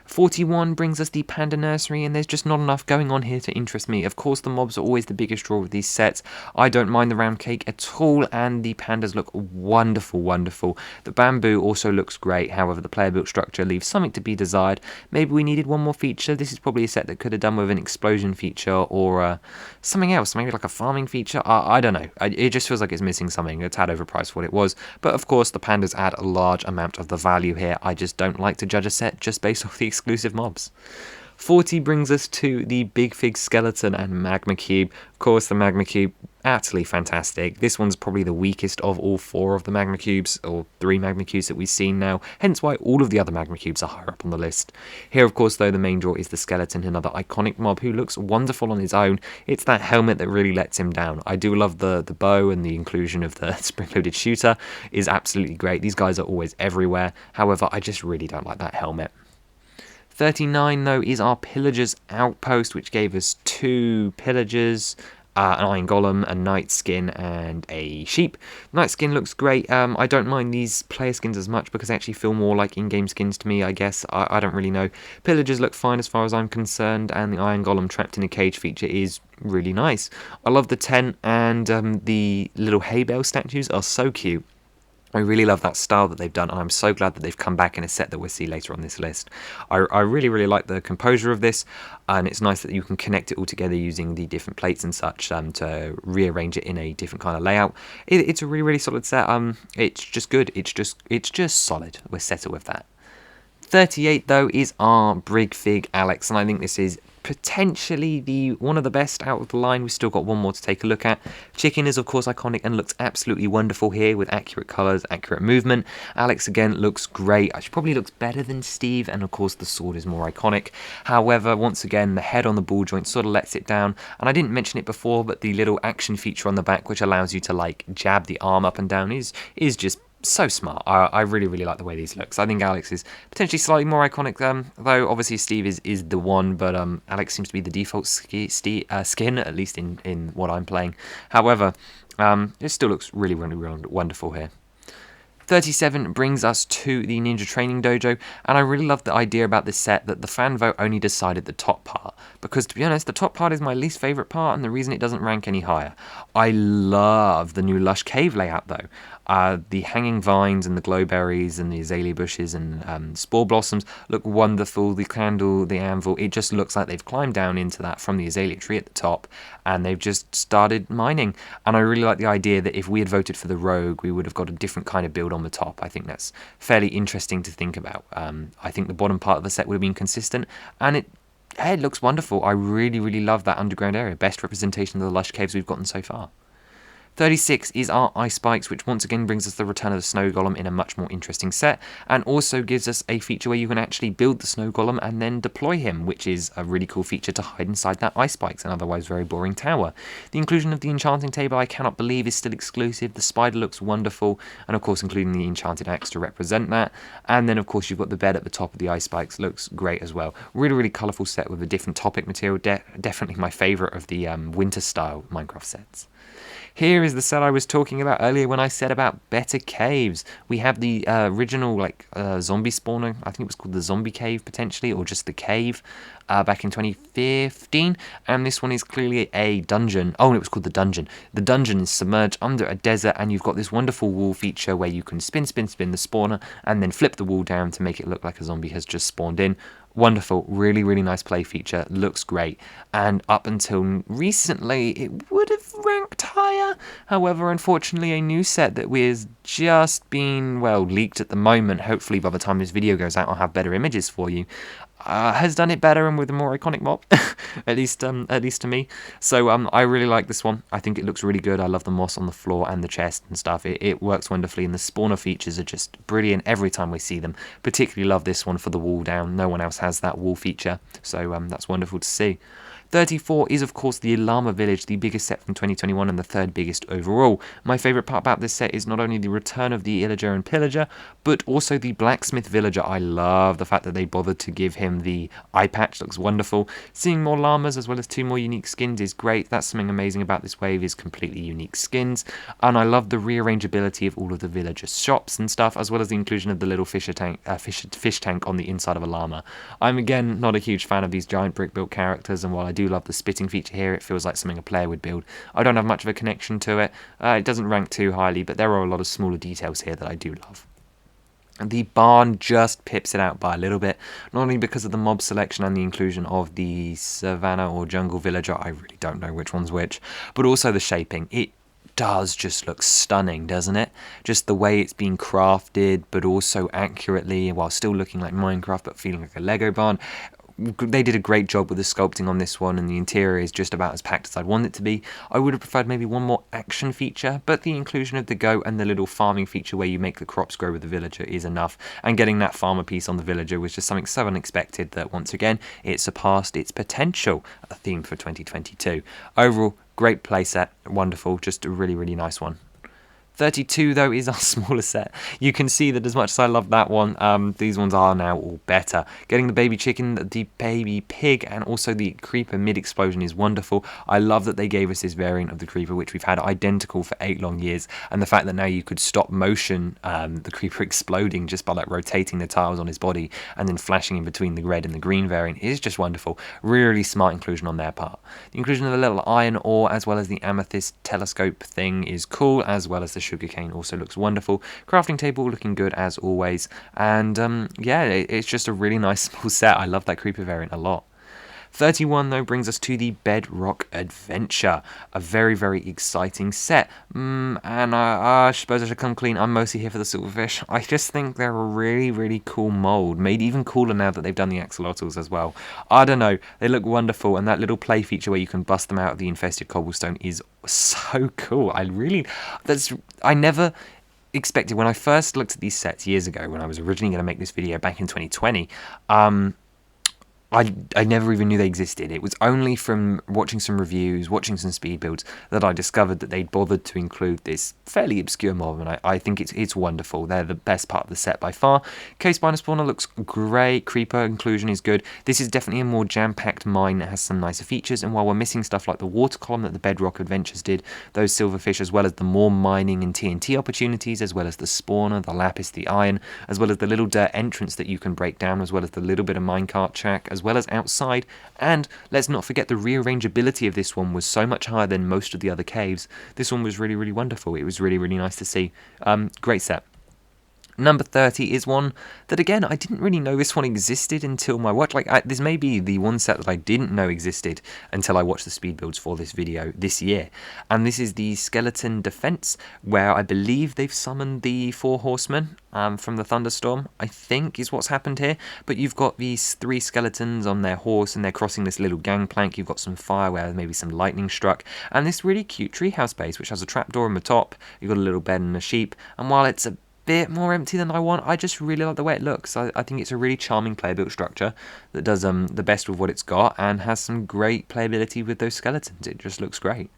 41 brings us the Panda Nursery, and there's just not enough going on here to interest me. Of course, the mobs are always the biggest draw of these sets. I don't mind the round cake at all, and the pandas look wonderful. The bamboo also looks great, however, the player built structure leaves something to be desired. Maybe we needed one more feature. This is probably a set that could have done with an explosion feature or something else, maybe like a farming feature. I don't know. It just feels like it's missing something. It's had overpriced for what it was, but of course, the pandas add a large amount of the value here. I just don't like to judge a set just based off the exclusive mobs. 40 brings us to the Big Fig Skeleton and Magma Cube. Of course, the Magma Cube, utterly fantastic. This one's probably the weakest of all 4 of the Magma Cubes, or 3 Magma Cubes that we've seen now, hence why all of the other Magma Cubes are higher up on the list. Here, of course, though, the main draw is the Skeleton, another iconic mob who looks wonderful on his own. It's that helmet that really lets him down. I do love the bow, and the inclusion of the spring-loaded shooter is absolutely great. These guys are always everywhere. However, I just really don't like that helmet. 39, though, is our Pillagers Outpost, which gave us 2 Pillagers. an Iron Golem, a Knight skin, and a Sheep. Knight skin looks great. I don't mind these player skins as much because they actually feel more like in-game skins to me, I guess. I don't really know. Pillagers look fine as far as I'm concerned, and the Iron Golem trapped in a cage feature is really nice. I love the tent, and the little hay bale statues are so cute. I really love that style that they've done, and I'm so glad that they've come back in a set that we'll see later on this list. I really, really like the composure of this, and it's nice that you can connect it all together using the different plates and such to rearrange it in a different kind of layout. It's a really, really solid set. It's just good. It's just solid. We're settled with that. 38 though is our Brig Fig Alex, and I think this is potentially one of the best out of the line. We've still got one more to take a look at. Chicken is of course iconic and looks absolutely wonderful here with accurate colours, accurate movement. Alex again looks great. She probably looks better than Steve, and of course the sword is more iconic. However, once again the head on the ball joint sort of lets it down, and I didn't mention it before, but the little action feature on the back which allows you to like jab the arm up and down is just so smart. I really, really like the way these looks. I think Alex is potentially slightly more iconic, though obviously Steve is the one, but Alex seems to be the default skin, at least in what I'm playing. However, it still looks really, really, really wonderful here. 37 brings us to the Ninja Training Dojo, and I really love the idea about this set that the fan vote only decided the top part, because to be honest, the top part is my least favourite part, and the reason it doesn't rank any higher. I love the new Lush Cave layout though. The hanging vines and the glowberries and the azalea bushes and spore blossoms look wonderful. The candle, the anvil, it just looks like they've climbed down into that from the azalea tree at the top, and they've just started mining. And I really like the idea that if we had voted for the rogue, we would have got a different kind of build on the top. I think that's fairly interesting to think about. I think the bottom part of the set would have been consistent, and it looks wonderful. I really, really love that underground area. Best representation of the lush caves we've gotten so far. 36 is our Ice Spikes, which once again brings us the return of the Snow Golem in a much more interesting set, and also gives us a feature where you can actually build the Snow Golem and then deploy him, which is a really cool feature to hide inside that Ice Spikes, an otherwise very boring tower. The inclusion of the enchanting table I cannot believe is still exclusive. The spider looks wonderful, and of course including the enchanted axe to represent that, and then of course you've got the bed at the top of the Ice Spikes, looks great as well. Really, really colourful set with a different topic material, definitely my favourite of the winter style Minecraft sets. Here is the set I was talking about earlier when I said about better caves. We have the original zombie spawner. I think it was called the zombie cave potentially, or just the cave, back in 2015. And this one is clearly a dungeon. Oh, and it was called the dungeon. The dungeon is submerged under a desert, and you've got this wonderful wall feature where you can spin the spawner and then flip the wall down to make it look like a zombie has just spawned in. Wonderful, really, really nice play feature, looks great, and up until recently it would have ranked higher. However, unfortunately, a new set that is just been, well, leaked at the moment, hopefully by the time this video goes out I'll have better images for you, has done it better and with a more iconic mob, at least to me. So I really like this one. I think it looks really good. I love the moss on the floor and the chest and stuff. It works wonderfully, and the spawner features are just brilliant every time we see them. Particularly love this one for the wall down. No one else has that wall feature, so that's wonderful to see. 34 is of course the Ilama Village, the biggest set from 2021 and the third biggest overall. My favourite part about this set is not only the return of the Illager and Pillager, but also the Blacksmith Villager. I love the fact that they bothered to give him the eye patch, looks wonderful. Seeing more llamas as well as 2 more unique skins is great. That's something amazing about this wave, is completely unique skins. And I love the rearrangeability of all of the villager shops and stuff, as well as the inclusion of the little fish tank on the inside of a llama. I'm again not a huge fan of these giant brick built characters, and while I do love the spitting feature here, it feels like something a player would build. I don't have much of a connection to it. It doesn't rank too highly, but there are a lot of smaller details here that I do love. The barn just pips it out by a little bit, not only because of the mob selection and the inclusion of the savannah or jungle villager, I really don't know which one's which, but also the shaping. It does just look stunning, doesn't it? Just the way it's been crafted, but also accurately, while still looking like Minecraft, but feeling like a Lego barn. They did a great job with the sculpting on this one, and the interior is just about as packed as I'd want it to be. I would have preferred maybe one more action feature, but the inclusion of the goat and the little farming feature where you make the crops grow with the villager is enough, and getting that farmer piece on the villager was just something so unexpected that once again it surpassed its potential, a theme for 2022. Overall, great playset, wonderful, just a really, really nice one. 32 though is our smaller set. You can see that as much as I love that one, these ones are now all better. Getting the baby chicken, the baby pig, and also the creeper mid-explosion is wonderful. I love that they gave us this variant of the creeper, which we've had identical for 8 long years, and the fact that now you could stop motion the creeper exploding just by like rotating the tiles on his body and then flashing in between the red and the green variant is just wonderful. Really smart inclusion on their part. The inclusion of the little iron ore as well as the amethyst telescope thing is cool, as well as the sugarcane also looks wonderful. Crafting table looking good as always, and yeah, it's just a really nice small set. I love that creeper variant a lot. 31 though brings us to the Bedrock Adventure, a very, very exciting set. And I suppose I should come clean, I'm mostly here for the silverfish. I just think they're a really, really cool mold, made even cooler now that they've done the axolotls as well. I don't know, they look wonderful, and that little play feature where you can bust them out of the infested cobblestone is so cool. I never expected, when I first looked at these sets years ago, when I was originally going to make this video back in 2020, I never even knew they existed. It was only from watching some reviews, watching some speed builds, that I discovered that they'd bothered to include this fairly obscure mob, and I think it's wonderful. They're the best part of the set by far. Cave Spider Spawner looks great. Creeper inclusion is good. This is definitely a more jam-packed mine that has some nicer features, and while we're missing stuff like the water column that the Bedrock Adventures did, those silverfish, as well as the more mining and TNT opportunities, as well as the spawner, the lapis, the iron, as well as the little dirt entrance that you can break down, as well as the little bit of minecart track, as well as outside. And let's not forget the rearrangeability of this one was so much higher than most of the other caves. This one was really, really wonderful. It was really, really nice to see. Great set. Number 30 is one that, again, I didn't really know this one existed until my watch. This may be the one set that I didn't know existed until I watched the speed builds for this video this year. And this is the Skeleton Defense, where I believe they've summoned the 4 horsemen from the thunderstorm, I think is what's happened here. But you've got these 3 skeletons on their horse, and they're crossing this little gangplank. You've got some fire where maybe some lightning struck, and this really cute treehouse base, which has a trapdoor on the top. You've got a little bed and a sheep, and while it's a bit more empty than I want, I just really like the way it looks. I think it's a really charming player built structure that does the best with what it's got and has some great playability with those skeletons. It just looks great.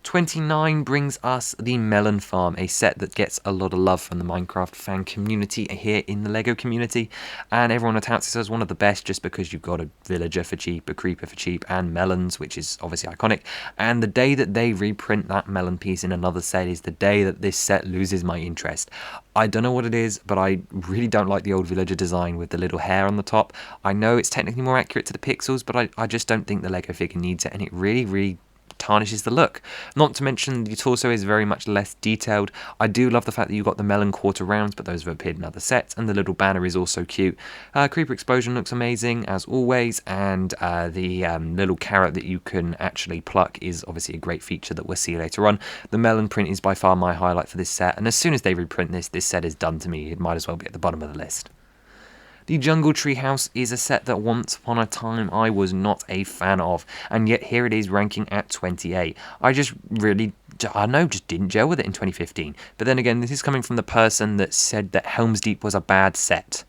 29 brings us the Melon Farm, a set that gets a lot of love from the Minecraft fan community here in the LEGO community, and everyone touts it as one of the best just because you've got a villager for cheap, a creeper for cheap, and melons, which is obviously iconic. And the day that they reprint that melon piece in another set is the day that this set loses my interest. I don't know what it is, but I really don't like the old villager design with the little hair on the top. I know it's technically more accurate to the pixels, but I just don't think the LEGO figure needs it, and it really, really tarnishes the look. Not to mention the torso is very much less detailed. I do love the fact that you've got the melon quarter rounds, but those have appeared in other sets, and the little banner is also cute. Creeper Explosion looks amazing as always, and the little carrot that you can actually pluck is obviously a great feature that we'll see later on. The melon print is by far my highlight for this set, and as soon as they reprint this set is done to me. It might as well be at the bottom of the list. The Jungle Treehouse is a set that once upon a time I was not a fan of, and yet here it is ranking at 28. I just really, I don't know, just didn't gel with it in 2015. But then again, this is coming from the person that said that Helm's Deep was a bad set.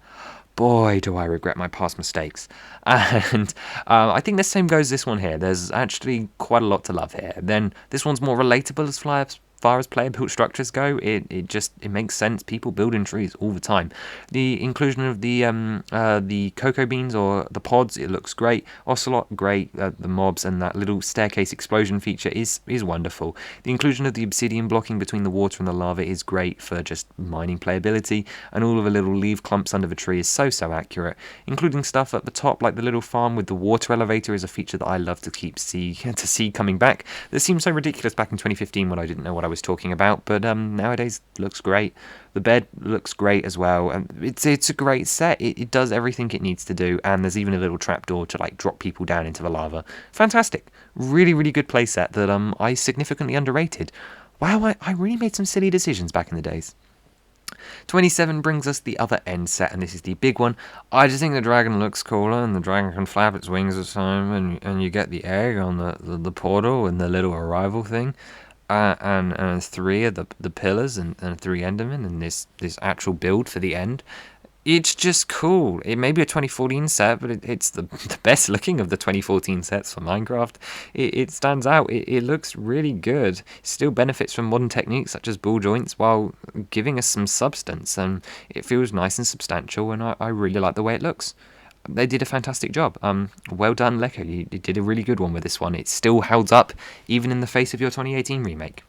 Boy, do I regret my past mistakes. And I think the same goes this one here. There's actually quite a lot to love here. Then this one's more relatable as far as player built structures go. It makes sense. People build in trees all the time. The inclusion of the cocoa beans or the pods, it looks great. Ocelot, great. The mobs and that little staircase explosion feature is wonderful. The inclusion of the obsidian blocking between the water and the lava is great for just mining playability, and all of the little leaf clumps under the tree is so accurate. Including stuff at the top like the little farm with the water elevator is a feature that I love to see coming back. That seemed so ridiculous back in 2015 when I didn't know what I was talking about, but nowadays looks great. The bed looks great as well, and it's a great set. It does everything it needs to do, and there's even a little trapdoor to like drop people down into the lava. Fantastic. Really, really good play set that I significantly underrated. Wow, I really made some silly decisions back in the days. 27 brings us the other end set, and this is the big one. I just think the dragon looks cooler, and the dragon can flap its wings at time, and you get the egg on the portal and the little arrival thing. And 3 of the pillars and 3 endermen and this actual build for the end. It's just cool. It may be a 2014 set, but it's the best looking of the 2014 sets for Minecraft. It stands out. It looks really good. It still benefits from modern techniques such as ball joints while giving us some substance. And it feels nice and substantial, and I really like the way it looks. They did a fantastic job. Well done, Lego. You did a really good one with this one. It still holds up, even in the face of your 2018 remake.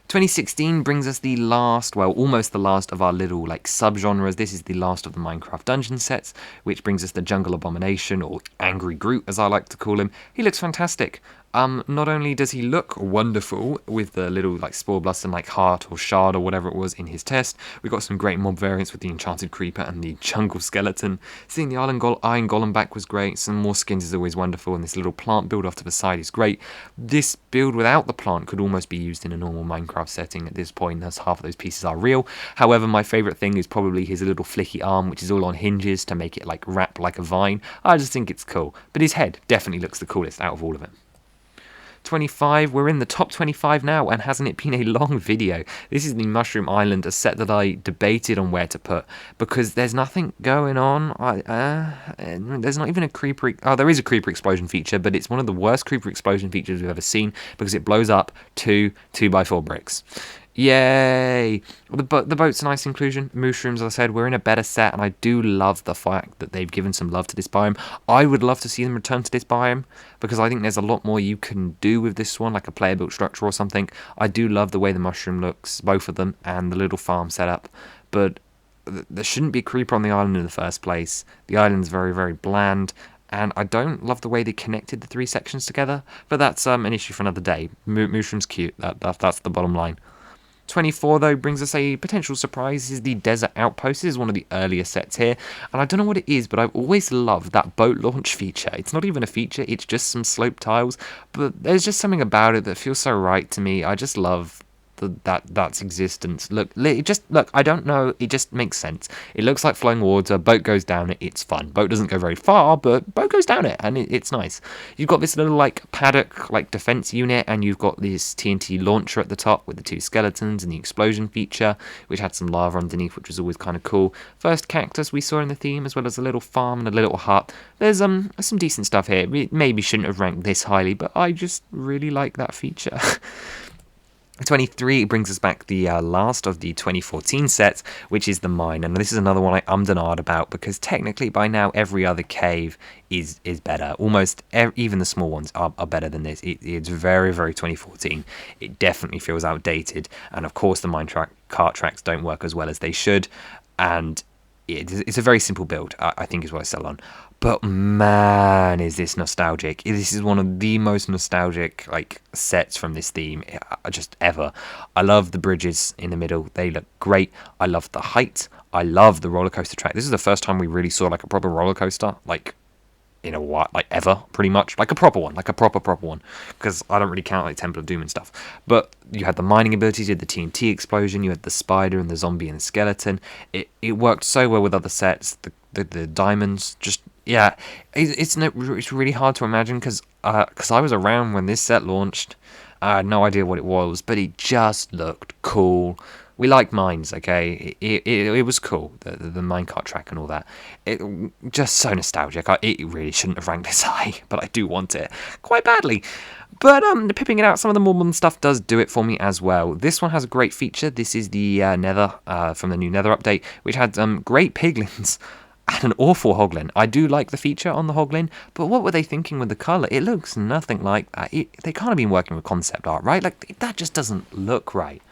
2016 brings us the last, well, almost the last of our little like subgenres. This is the last of the Minecraft dungeon sets, which brings us the Jungle Abomination, or Angry Groot as I like to call him. He looks fantastic. Not only does he look wonderful with the little like Spore Blast and like Heart or Shard or whatever it was in his test, we got some great mob variants with the Enchanted Creeper and the Jungle Skeleton. Seeing the Iron Golem back was great. Some more skins is always wonderful, and this little plant build off to the side is great. This build without the plant could almost be used in a normal Minecraft setting at this point, as half of those pieces are real. However, my favourite thing is probably his little flicky arm, which is all on hinges to make it like wrap like a vine. I just think it's cool. But his head definitely looks the coolest out of all of them. 25, we're in the top 25 now, and hasn't it been a long video? This is the Mushroom Island, a set that I debated on where to put, because there's nothing going on. There's not even a creeper, there is a creeper explosion feature, but it's one of the worst creeper explosion features we've ever seen, because it blows up 2x4 bricks. Yay! The boat's a nice inclusion. Mushrooms, as I said, we're in a better set, and I do love the fact that they've given some love to this biome. I would love to see them return to this biome, because I think there's a lot more you can do with this one, like a player-built structure or something. I do love the way the mushroom looks, both of them, and the little farm setup, but there shouldn't be a creeper on the island in the first place. The island's very, very bland, and I don't love the way they connected the three sections together, but that's an issue for another day. Mushroom's cute, that's the bottom line. 24, though, brings us a potential surprise. This is the Desert Outpost. This is one of the earlier sets here, and I don't know what it is, but I've always loved that boat launch feature. It's not even a feature, it's just some slope tiles, but there's just something about it that feels so right to me. I just love that's existence. Look, I don't know, it just makes sense. It looks like flowing water, boat goes down it, it's fun. Boat doesn't go very far, but boat goes down it, and it's nice. You've got this little like paddock like defense unit, and you've got this TNT launcher at the top with the two skeletons and the explosion feature, which had some lava underneath, which was always kind of cool. First cactus we saw in the theme, as well as a little farm and a little hut. There's some decent stuff here. It maybe shouldn't have ranked this highly, but I just really like that feature. 23 brings us back the last of the 2014 sets, which is the mine, and this is another one I ummed and ahed about, because technically by now every other cave is better. Almost even the small ones are better than this. It's very, very 2014. It definitely feels outdated, and of course the cart tracks don't work as well as they should, and it's a very simple build, I think is what I sell on. But man, is this nostalgic. This is one of the most nostalgic like sets from this theme just ever. I love the bridges in the middle. They look great. I love the height. I love the roller coaster track. This is the first time we really saw like a proper roller coaster, like in a while, like ever, pretty much. Like a proper one, like a proper one. Because I don't really count like Temple of Doom and stuff. But you had the mining abilities, you had the TNT explosion, you had the spider and the zombie and the skeleton. It worked so well with other sets. The diamonds, just, yeah. It's really hard to imagine, because I was around when this set launched. I had no idea what it was, but it just looked cool. We like mines, okay? It was cool, the minecart track and all that. It just so nostalgic. It really shouldn't have ranked this high, but I do want it quite badly. But pipping it out, some of the more modern stuff does do it for me as well. This one has a great feature. This is the Nether from the new Nether update, which had great piglins and an awful hoglin. I do like the feature on the hoglin, but what were they thinking with the colour? It looks nothing like that. They can't have been working with concept art, right? Like, that just doesn't look right.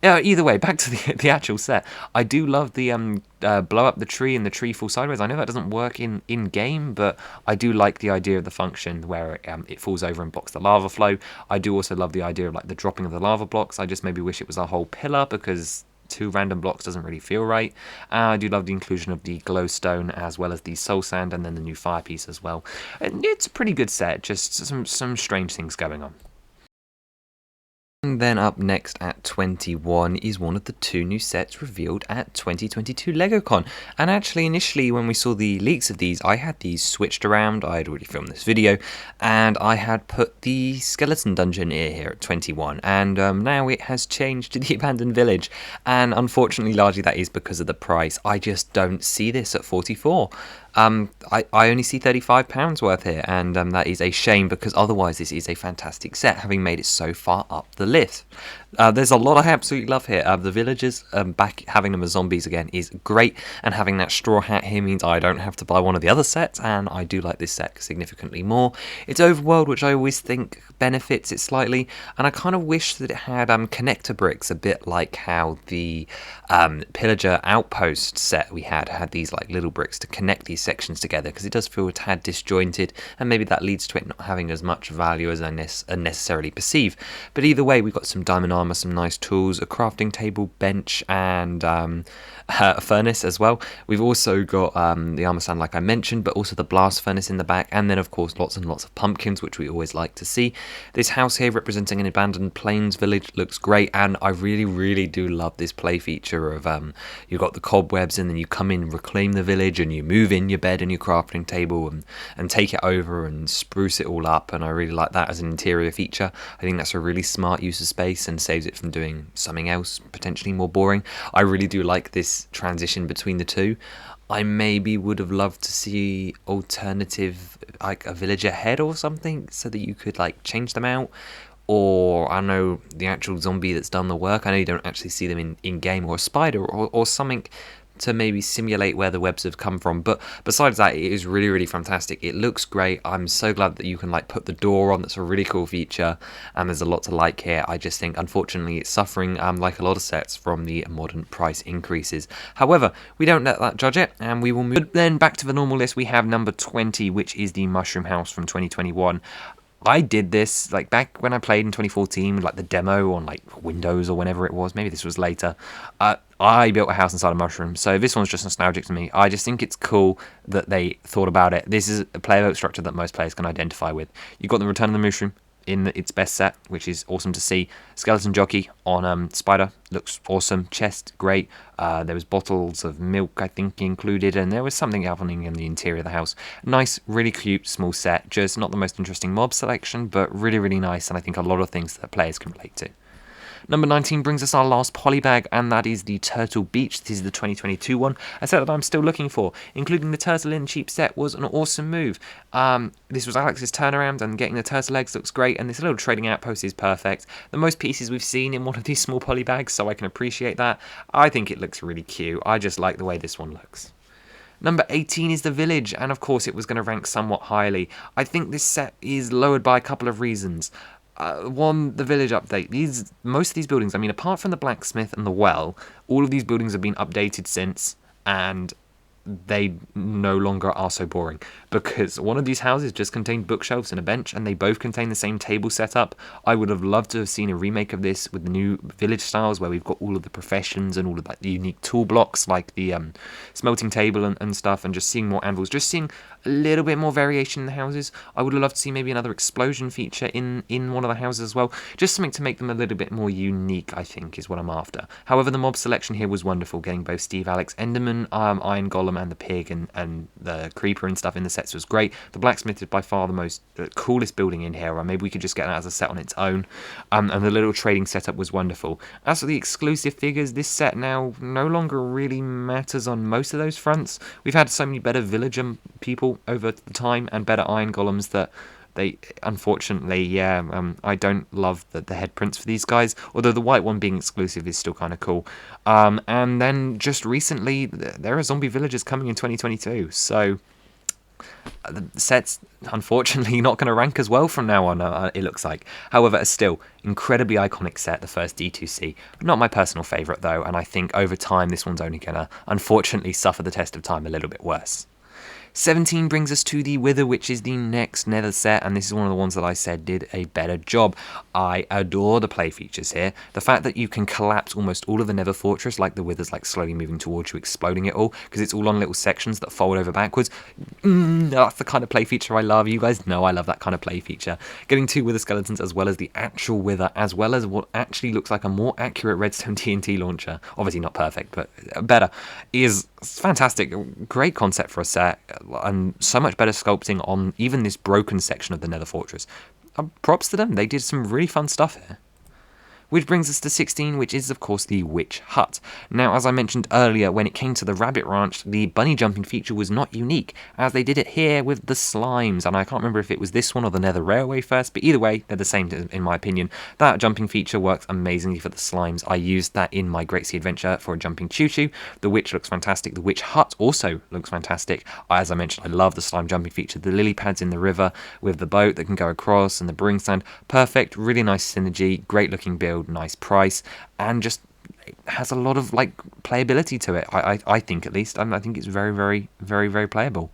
Either way, back to the actual set. I do love the blow up the tree and the tree fall sideways. I know that doesn't work in game, but I do like the idea of the function where it falls over and blocks the lava flow. I do also love the idea of like the dropping of the lava blocks. I just maybe wish it was a whole pillar, because 2 random blocks doesn't really feel right. I do love the inclusion of the glowstone as well as the soul sand, and then the new fire piece as well. And it's a pretty good set, just some strange things going on. And then up next at 21 is one of the 2 new sets revealed at 2022 LegoCon. And actually, initially, when we saw the leaks of these, I had these switched around. I had already filmed this video, and I had put the Skeleton Dungeon here at 21. And now it has changed to the Abandoned Village. And unfortunately, largely that is because of the price. I just don't see this at 44. I only see £35 worth here, and that is a shame, because otherwise this is a fantastic set, having made it so far up the list. There's a lot I absolutely love here. The villagers, back having them as zombies again is great, and having that straw hat here means I don't have to buy one of the other sets, and I do like this set significantly more. It's overworld, which I always think benefits it slightly, and I kind of wish that it had connector bricks, a bit like how the Pillager Outpost set we had these like little bricks to connect these sections together, because it does feel a tad disjointed, and maybe that leads to it not having as much value as I necessarily perceive. But either way, we've got some diamond armor, some nice tools, a crafting table, bench, and a furnace as well. We've also got the armor stand, like I mentioned, but also the blast furnace in the back, and then of course lots and lots of pumpkins, which we always like to see. This house here representing an abandoned plains village looks great, and I really do love this play feature of you've got the cobwebs, and then you come in, reclaim the village, and you move in your bed and your crafting table and take it over and spruce it all up, and I really like that as an interior feature. I think that's a really smart use of space and saves it from doing something else potentially more boring. I really do like this transition between the two. I maybe would have loved to see alternative, like a villager head or something, so that you could like change them out, or I don't know, the actual zombie that's done the work. I know you don't actually see them in game, or a spider, or something to maybe simulate where the webs have come from. But besides that, it is really fantastic. It looks great. I'm so glad that you can like put the door on. That's a really cool feature, and there's a lot to like here. I just think unfortunately it's suffering, like a lot of sets, from the modern price increases. However, we don't let that judge it, and we will move then back to the normal list. We have number 20, which is the Mushroom House from 2021. I did this like back when I played in 2014 with like the demo on like Windows or whenever it was. Maybe this was later. I built a house inside a mushroom, so this one's just nostalgic to me. I just think it's cool that they thought about it. This is a player vote structure that most players can identify with. You've got the Return of the Mushroom in its best set, which is awesome to see. Skeleton Jockey on Spider looks awesome. Chest, great. There was bottles of milk, I think, included, and there was something happening in the interior of the house. Nice, really cute, small set. Just not the most interesting mob selection, but really nice, and I think a lot of things that players can relate to. Number 19 brings us our last polybag, and that is the Turtle Beach. This is the 2022 one, a set that I'm still looking for. Including the turtle in cheap set was an awesome move. This was Alex's turnaround, and getting the turtle eggs looks great, and this little trading outpost is perfect. The most pieces we've seen in one of these small polybags, so I can appreciate that. I think it looks really cute. I just like the way this one looks. Number 18 is the Village, and of course it was going to rank somewhat highly. I think this set is lowered by a couple of reasons. One, the village update. Most of these buildings, I mean, apart from the blacksmith and the well, all of these buildings have been updated since, and they no longer are so boring, because one of these houses just contained bookshelves and a bench, and they both contain the same table setup. I would have loved to have seen a remake of this with the new village styles, where we've got all of the professions and all of like the unique tool blocks, like the smelting table and stuff, and just seeing more anvils, just seeing a little bit more variation in the houses. I would have loved to see maybe another explosion feature in one of the houses as well, just something to make them a little bit more unique, I think, is what I'm after. However, the mob selection here was wonderful, getting both Steve, Alex, Enderman, Iron Golem, and the pig and the creeper and stuff in the sets was great. The blacksmith is by far the coolest building in here, or maybe we could just get that as a set on its own. And the little trading setup was wonderful. As for the exclusive figures, this set now no longer really matters on most of those fronts. We've had so many better villager people over the time, and better iron golems, that they, unfortunately, I don't love the head prints for these guys, although the white one being exclusive is still kind of cool. And then just recently, there are zombie villagers coming in 2022, so the set's unfortunately not going to rank as well from now on, it looks like. However, it's still incredibly iconic set, the first D2C. Not my personal favourite though, and I think over time this one's only going to unfortunately suffer the test of time a little bit worse. 17 brings us to the Wither, which is the next Nether set, and this is one of the ones that I said did a better job. I adore the play features here. The fact that you can collapse almost all of the Nether Fortress, like the Wither's like slowly moving towards you, exploding it all, because it's all on little sections that fold over backwards. That's the kind of play feature I love. You guys know I love that kind of play feature. Getting 2 Wither skeletons, as well as the actual Wither, as well as what actually looks like a more accurate redstone TNT launcher, obviously not perfect, but better, is fantastic. Great concept for a set, and so much better sculpting on even this broken section of the Nether Fortress. Props to them, they did some really fun stuff here. Which brings us to 16, which is of course the Witch Hut. Now, as I mentioned earlier, when it came to the Rabbit Ranch, the bunny jumping feature was not unique, as they did it here with the slimes, and I can't remember if it was this one or the Nether Railway first, but either way, they're the same in my opinion. That jumping feature works amazingly for the slimes. I used that in my Great Sea Adventure for a jumping choo-choo. The Witch looks fantastic. The Witch Hut also looks fantastic. As I mentioned, I love the slime jumping feature. The lily pads in the river with the boat that can go across and the brewing stand. Perfect, really nice synergy, great looking build, nice price, and just it has a lot of like playability to it. I think, at least. I think it's very playable.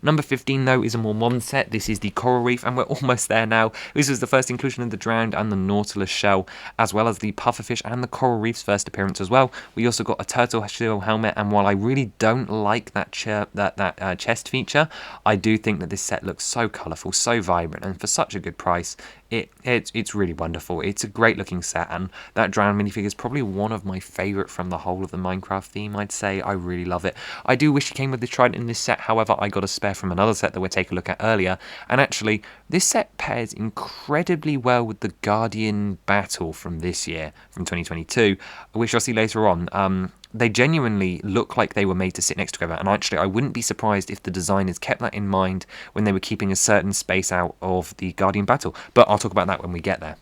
Number 15, though, is a more modern set. This is the Coral Reef, and we're almost there now. This was the first inclusion of the Drowned and the Nautilus shell, as well as the Pufferfish and the Coral Reef's first appearance as well. We also got a Turtle shell helmet, and while I really don't like that chest feature, I do think that this set looks so colourful, so vibrant, and for such a good price, it's really wonderful. It's a great looking set, and that Drowned minifigure is probably one of my favourite from the whole of the Minecraft theme, I'd say. I really love it. I do wish it came with the Trident in this set, however, I got a spare from another set that we'll take a look at earlier, and actually, this set pairs incredibly well with the Guardian Battle from this year, from 2022, which I'll see later on. They genuinely look like they were made to sit next together, and actually I wouldn't be surprised if the designers kept that in mind when they were keeping a certain space out of the Guardian Battle, but I'll talk about that when we get there.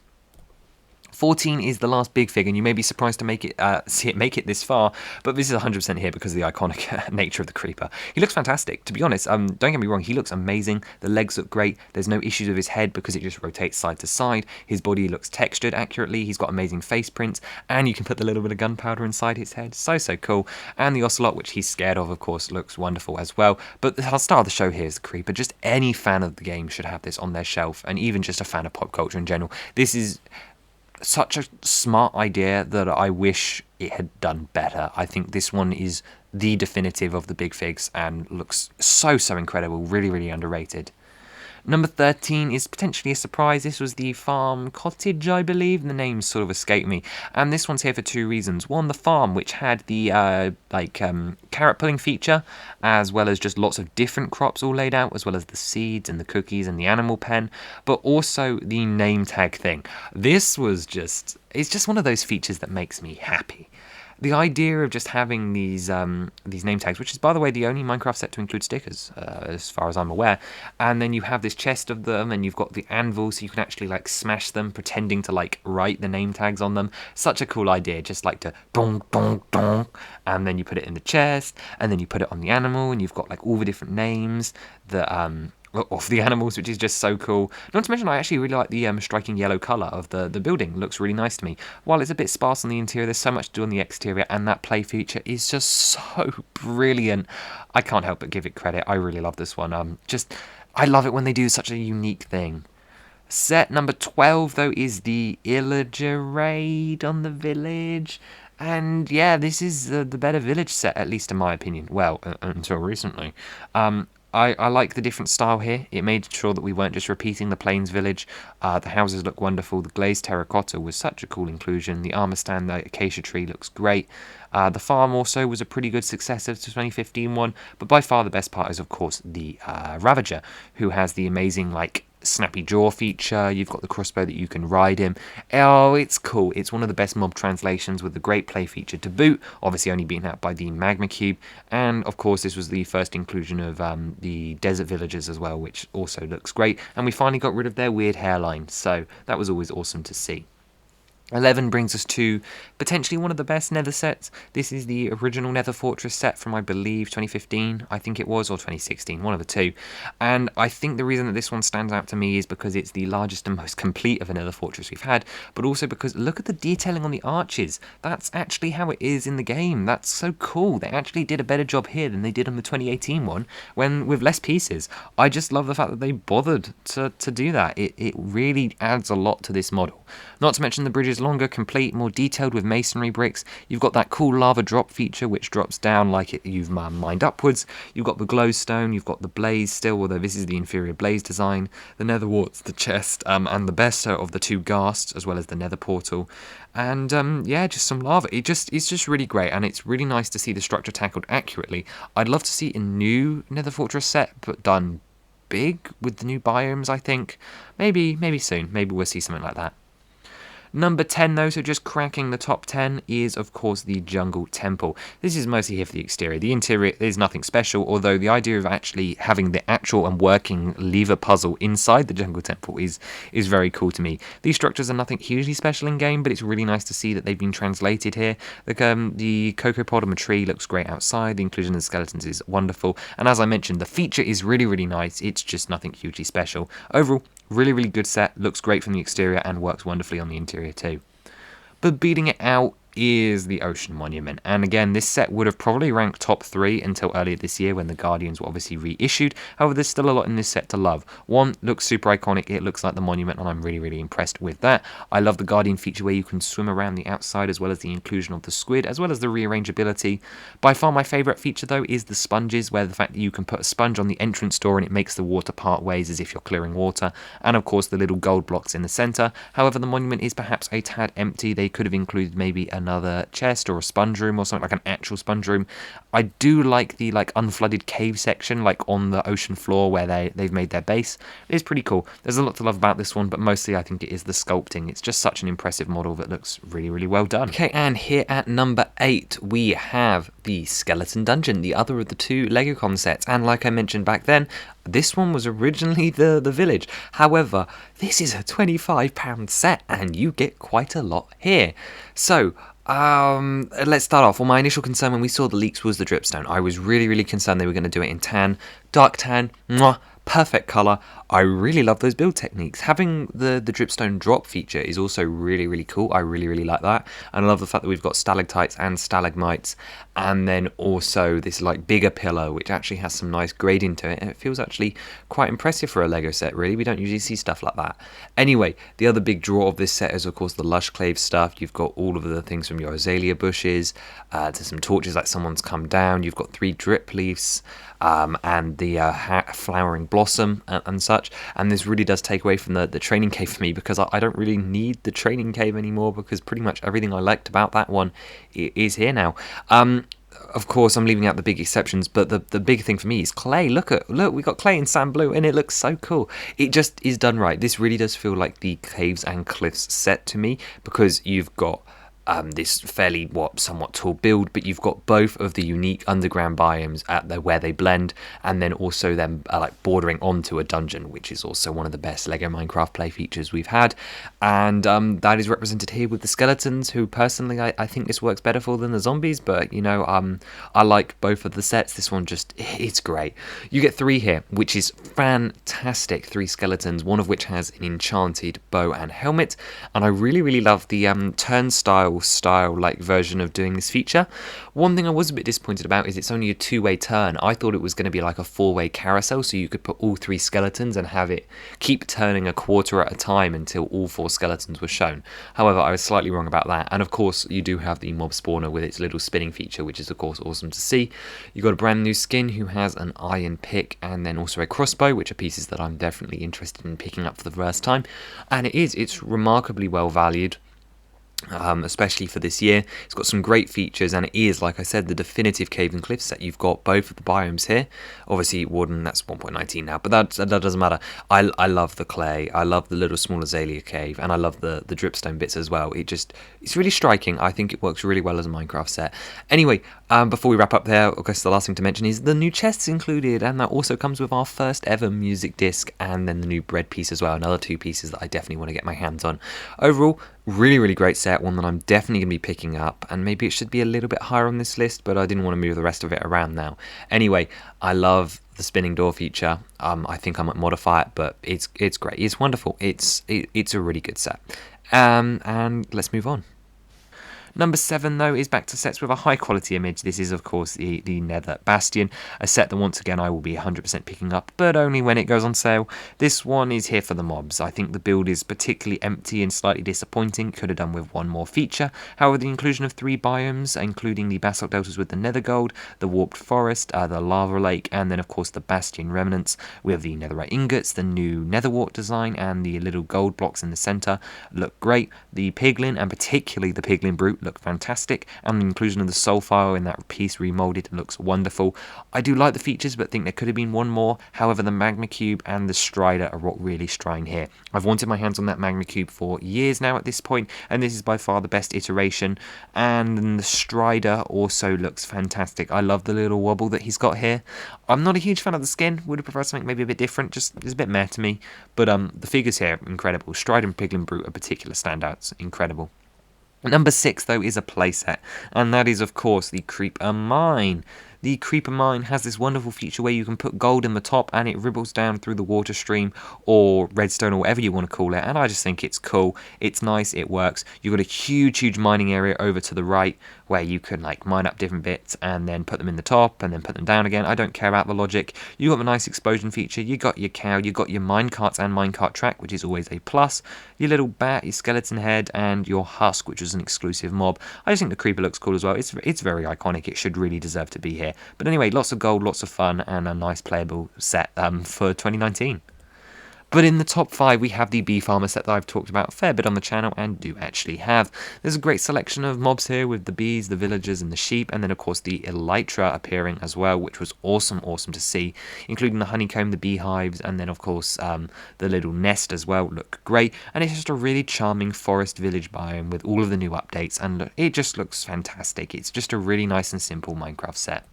14 is the last big fig, and you may be surprised to see it make it this far, but this is 100% here because of the iconic nature of the creeper. He looks fantastic, to be honest. Don't get me wrong, he looks amazing. The legs look great. There's no issues with his head because it just rotates side to side. His body looks textured accurately. He's got amazing face prints, and you can put the little bit of gunpowder inside his head. So cool. And the Ocelot, which he's scared of course, looks wonderful as well. But the star of the show here is the creeper. Just any fan of the game should have this on their shelf, and even just a fan of pop culture in general. This is such a smart idea that I wish it had done better. I think this one is the definitive of the big figs and looks so incredible, really underrated. Number 13 is potentially a surprise. This was the Farm Cottage, I believe. The name sort of escaped me. And this one's here for 2 reasons. One, the farm, which had the carrot pulling feature, as well as just lots of different crops all laid out, as well as the seeds and the cookies and the animal pen, but also the name tag thing. This was it's just one of those features that makes me happy. The idea of just having these name tags, which is, by the way, the only Minecraft set to include stickers, as far as I'm aware, and then you have this chest of them, and you've got the anvil, so you can actually, like, smash them, pretending to, like, write the name tags on them. Such a cool idea, just like to dong, dong, dong, and then you put it in the chest, and then you put it on the animal, and you've got, like, all the different names that, of the animals, which is just so cool. Not to mention, I actually really like the striking yellow colour of the building. It looks really nice to me. While it's a bit sparse on the interior, there's so much to do on the exterior, and that play feature is just so brilliant. I can't help but give it credit. I really love this one. I love it when they do such a unique thing. Set number 12, though, is the Illager raid on the village. And yeah, this is the better village set, at least in my opinion. Well, until recently. I like the different style here. It made sure that we weren't just repeating the Plains village. The houses look wonderful. The glazed terracotta was such a cool inclusion. The armor stand, the acacia tree looks great. The farm also was a pretty good successor to the 2015 one, but by far the best part is, of course, the Ravager, who has the amazing, like, snappy jaw feature. You've got the crossbow that you can ride him. Oh, it's cool. It's one of the best mob translations with a great play feature to boot, obviously only beaten out by the Magma Cube, and of course this was the first inclusion of the desert villagers as well, which also looks great, and we finally got rid of their weird hairline, so that was always awesome to see. 11 brings us to potentially one of the best Nether sets. This is the original Nether Fortress set from, I believe, 2015, I think it was, or 2016, one of the two. And I think the reason that this one stands out to me is because it's the largest and most complete of a Nether Fortress we've had, but also because look at the detailing on the arches. That's actually how it is in the game. That's so cool. They actually did a better job here than they did on the 2018 one, when with less pieces. I just love the fact that they bothered to do that. It really adds a lot to this model. Not to mention the bridge is longer, complete, more detailed with masonry bricks. You've got that cool lava drop feature which drops down like you've mined upwards. You've got the glowstone, you've got the blaze still, although this is the inferior blaze design, the nether warts, the chest, and the best of the two ghasts, as well as the nether portal. And yeah, just some lava. It's just really great, and it's really nice to see the structure tackled accurately. I'd love to see a new Nether Fortress set, but done big with the new biomes, I think. Maybe soon. Maybe we'll see something like that. Number 10 though, so just cracking the top 10, is of course the Jungle Temple. This is mostly here for the exterior. The interior is nothing special, although the idea of actually having the actual and working lever puzzle inside the Jungle Temple is very cool to me. These structures are nothing hugely special in game, but it's really nice to see that they've been translated here. The cocoa pod on the tree looks great outside, the inclusion of the skeletons is wonderful, and as I mentioned, the feature is really nice. It's just nothing hugely special. Overall, really good set, looks great from the exterior and works wonderfully on the interior too. But beating it out is the Ocean Monument, and again this set would have probably ranked top 3 until earlier this year when the Guardians were obviously reissued. However, there's still a lot in this set to love. One, looks super iconic, it looks like the monument, and I'm really impressed with that. I love the Guardian feature where you can swim around the outside, as well as the inclusion of the squid, as well as the rearrangeability. By far my favourite feature though is the sponges, where the fact that you can put a sponge on the entrance door and it makes the water part ways as if you're clearing water, and of course the little gold blocks in the centre. However, the monument is perhaps a tad empty. They could have included maybe another chest or a sponge room or something, like an actual sponge room. I do like the unflooded cave section, like on the ocean floor where they've made their base. It is pretty cool. There's a lot to love about this one, but mostly I think it is the sculpting. It's just such an impressive model that looks really well done. Okay, and here at number 8 we have the Skeleton Dungeon, the other of the two LegoCon sets, and like I mentioned back then, this one was originally the village. However, this is a £25 set and you get quite a lot here. So let's start off. Well, my initial concern when we saw the leaks was the dripstone. I was really concerned they were going to do it in tan. Dark tan, mwah, perfect colour. I really love those build techniques. Having the dripstone drop feature is also really cool. I really like that. And I love the fact that we've got stalactites and stalagmites, and then also this like bigger pillar which actually has some nice grading to it, and it feels actually quite impressive for a Lego set, really. We don't usually see stuff like that. Anyway, the other big draw of this set is of course the lush clave stuff. You've got all of the things from your azalea bushes to some torches like someone's come down. You've got 3 drip leaves and the flowering blossom and such. And this really does take away from the training cave for me, because I don't really need the training cave anymore, because pretty much everything I liked about that one is here now. Of course, I'm leaving out the big exceptions, but the big thing for me is clay. Look, we got clay in sand blue, and it looks so cool. It just is done right. This really does feel like the Caves and Cliffs set to me, because you've got this fairly somewhat tall build, but you've got both of the unique underground biomes where they blend, and then also them like bordering onto a dungeon, which is also one of the best Lego Minecraft play features we've had. And that is represented here with the skeletons, who personally I think this works better for than the zombies, but you know, I like both of the sets. This one it's great. You get 3 here, which is fantastic. 3 skeletons, one of which has an enchanted bow and helmet, and I really love the turnstile style like version of doing this feature. One thing I was a bit disappointed about is it's only a 2-way turn. I thought it was going to be like a 4-way carousel, so you could put all 3 skeletons and have it keep turning a quarter at a time until all 4 skeletons were shown. However, I was slightly wrong about that, and of course you do have the mob spawner with its little spinning feature, which is of course awesome to see. You've got a brand new skin who has an iron pick, and then also a crossbow, which are pieces that I'm definitely interested in picking up for the first time, and it's remarkably well valued. Especially for this year. It's got some great features, and it is, like I said, the definitive Cave and Cliff set. You've got both of the biomes here. Obviously Warden, that's 1.19 now, but that doesn't matter. I love the clay, I love the little small azalea cave, and I love the dripstone bits as well. It's really striking. I think it works really well as a Minecraft set. Anyway, before we wrap up there, I guess the last thing to mention is the new chests included, and that also comes with our first ever music disc, and then the new bread piece as well, another 2 pieces that I definitely want to get my hands on. Overall, Really great set, one that I'm definitely going to be picking up, and maybe it should be a little bit higher on this list, but I didn't want to move the rest of it around now. Anyway, I love the spinning door feature. I think I might modify it, but it's great. It's wonderful. It's a really good set. And let's move on. Number 7, though, is back to sets with a high quality image. This is, of course, the Nether Bastion, a set that once again I will be 100% picking up, but only when it goes on sale. This one is here for the mobs. I think the build is particularly empty and slightly disappointing. Could have done with one more feature. However, the inclusion of 3 biomes, including the Basalt Deltas with the Nether Gold, the Warped Forest, the Lava Lake, and then, of course, the Bastion Remnants with the Netherite Ingots, the new Netherwart design, and the little gold blocks in the centre look great. The Piglin, and particularly the Piglin Brute, look fantastic, and the inclusion of the Soulfire in that piece remoulded looks wonderful. I do like the features, but think there could have been one more. However, the Magma Cube and the Strider are what really shine here. I've wanted my hands on that Magma Cube for years now at this point, and this is by far the best iteration, and the Strider also looks fantastic. I love the little wobble that he's got here. I'm not a huge fan of the skin, would have preferred something maybe a bit different, just it's a bit meh to me, but the figures here are incredible. Strider and Piglin Brute are particular standouts, incredible. Number 6, though, is a playset, and that is, of course, the Creeper Mine. The Creeper Mine has this wonderful feature where you can put gold in the top and it ribbles down through the water stream or redstone or whatever you want to call it, and I just think it's cool, it's nice, it works. You've got a huge mining area over to the right where you can like mine up different bits and then put them in the top and then put them down again. I don't care about the logic. You got the nice explosion feature, you got your cow, you got your minecarts and minecart track, which is always a plus, your little bat, your skeleton head, and your husk, which is an exclusive mob. I just think the creeper looks cool as well. It's very iconic. It should really deserve to be here. But anyway, lots of gold, lots of fun, and a nice playable set for 2019. But in the top 5, we have the Bee Farmer set that I've talked about a fair bit on the channel and do actually have. There's a great selection of mobs here with the bees, the villagers, and the sheep, and then of course the Elytra appearing as well, which was awesome to see, including the honeycomb, the beehives, and then of course the little nest as well look great. And it's just a really charming forest village biome with all of the new updates, and look, it just looks fantastic. It's just a really nice and simple Minecraft set.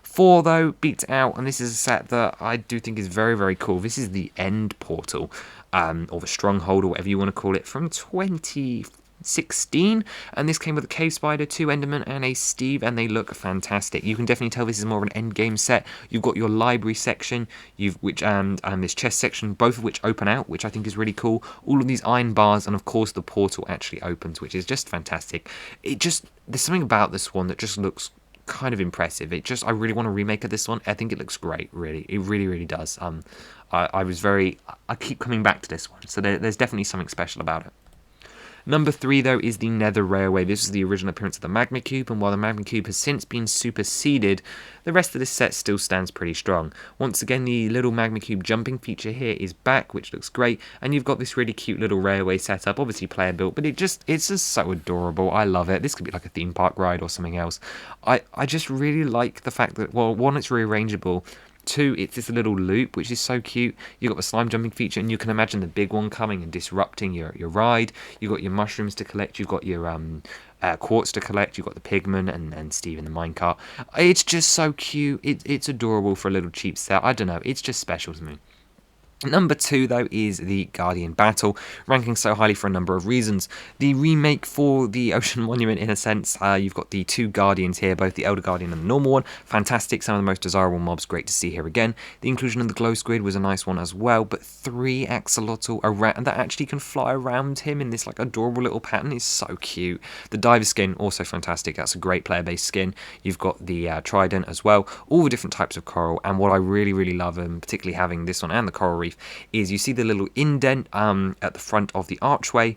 4, though, beats out, and this is a set that I do think is very cool. This is the End Portal, or the Stronghold, or whatever you want to call it, from 2016, and this came with a Cave Spider, 2 Endermen, and a Steve, and they look fantastic. You can definitely tell this is more of an end game set. You've got your library section, and this chest section, both of which open out, which I think is really cool. All of these iron bars, and of course the portal actually opens, which is just fantastic. There's something about this one that just looks kind of impressive. I really want a remake of this one. I think it looks great, really. It really does. I keep coming back to this one, so there's definitely something special about it. Number 3, though, is the Nether Railway. This is the original appearance of the Magma Cube, and while the Magma Cube has since been superseded, the rest of this set still stands pretty strong. Once again, the little Magma Cube jumping feature here is back, which looks great, and you've got this really cute little railway setup, obviously player built, but it's just so adorable. I love it. This could be like a theme park ride or something else. I just really like the fact that, well, 1, it's rearrangeable. 2, it's this little loop, which is so cute. You've got the slime jumping feature, and you can imagine the big one coming and disrupting your ride. You've got your mushrooms to collect. You've got your quartz to collect. You've got the pigman and Steve in the minecart. It's just so cute. It's adorable for a little cheap set. I don't know. It's just special to me. Number 2, though, is the Guardian Battle, ranking so highly for a number of reasons. The remake for the Ocean Monument, in a sense, you've got the 2 Guardians here, both the Elder Guardian and the normal one. Fantastic, some of the most desirable mobs, great to see here again. The inclusion of the Glow Squid was a nice one as well, but 3 Axolotl, a rat that actually can fly around him in this like adorable little pattern is so cute. The Diver skin, also fantastic, that's a great player-based skin. You've got the Trident as well, all the different types of coral, and what I really love, and particularly having this one and the coral reef, is you see the little indent at the front of the archway.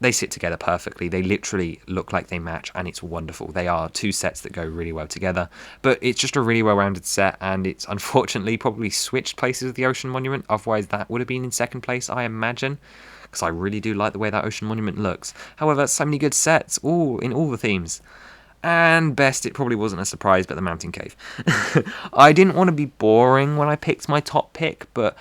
They sit together perfectly. They literally look like they match, and it's wonderful. They are 2 sets that go really well together, but it's just a really well-rounded set, and it's unfortunately probably switched places with the Ocean Monument. Otherwise that would have been in second place, I imagine, because I really do like the way that Ocean Monument looks. However, so many good sets, all in all the themes. And best, it probably wasn't a surprise, but the Mountain Cave. I didn't want to be boring when I picked my top pick, but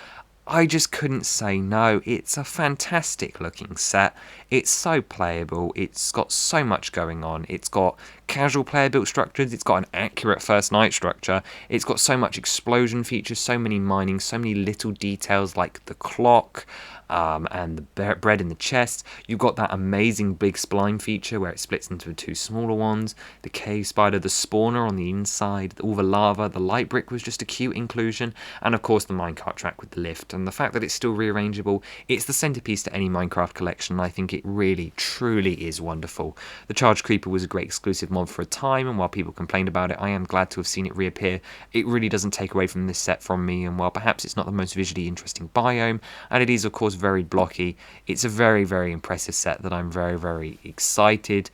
I just couldn't say no. It's a fantastic looking set. It's so playable. It's got so much going on. It's got casual player built structures. It's got an accurate first night structure. It's got so much explosion features, so many mining, so many little details like the clock. and the bread in the chest. You've got that amazing big spline feature where it splits into 2 smaller ones, the cave spider, the spawner on the inside, all the lava, the light brick was just a cute inclusion, and of course the minecart track with the lift. And the fact that it's still rearrangeable, it's the centerpiece to any Minecraft collection. I think it really, truly is wonderful. The Charge Creeper was a great exclusive mod for a time, and while people complained about it, I am glad to have seen it reappear. It really doesn't take away from this set from me, and while perhaps it's not the most visually interesting biome, and it is of course very blocky, it's a very, very impressive set that I'm very, very excited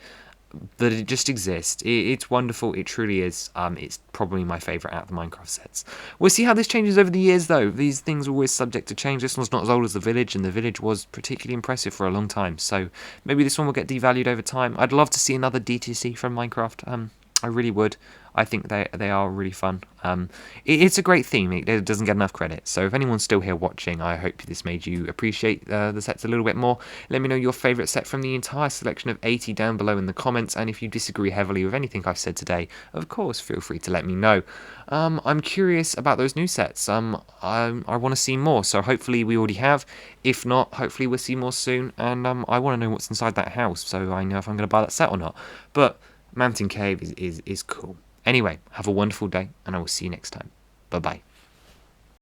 that it just exists. It's wonderful, it truly is. It's probably my favourite out of the Minecraft sets. We'll see how this changes over the years though. These things are always subject to change. This one's not as old as the Village, and the Village was particularly impressive for a long time, so maybe this one will get devalued over time. I'd love to see another DTC from Minecraft. I really would. I think they are really fun. It's a great theme. It doesn't get enough credit. So if anyone's still here watching, I hope this made you appreciate the sets a little bit more. Let me know your favourite set from the entire selection of 80 down below in the comments. And if you disagree heavily with anything I've said today, of course, feel free to let me know. I'm curious about those new sets. I want to see more. So hopefully we already have. If not, hopefully we'll see more soon. And I want to know what's inside that house, so I know if I'm going to buy that set or not. But Mountain Cave is cool. Anyway, have a wonderful day, and I will see you next time. Bye-bye.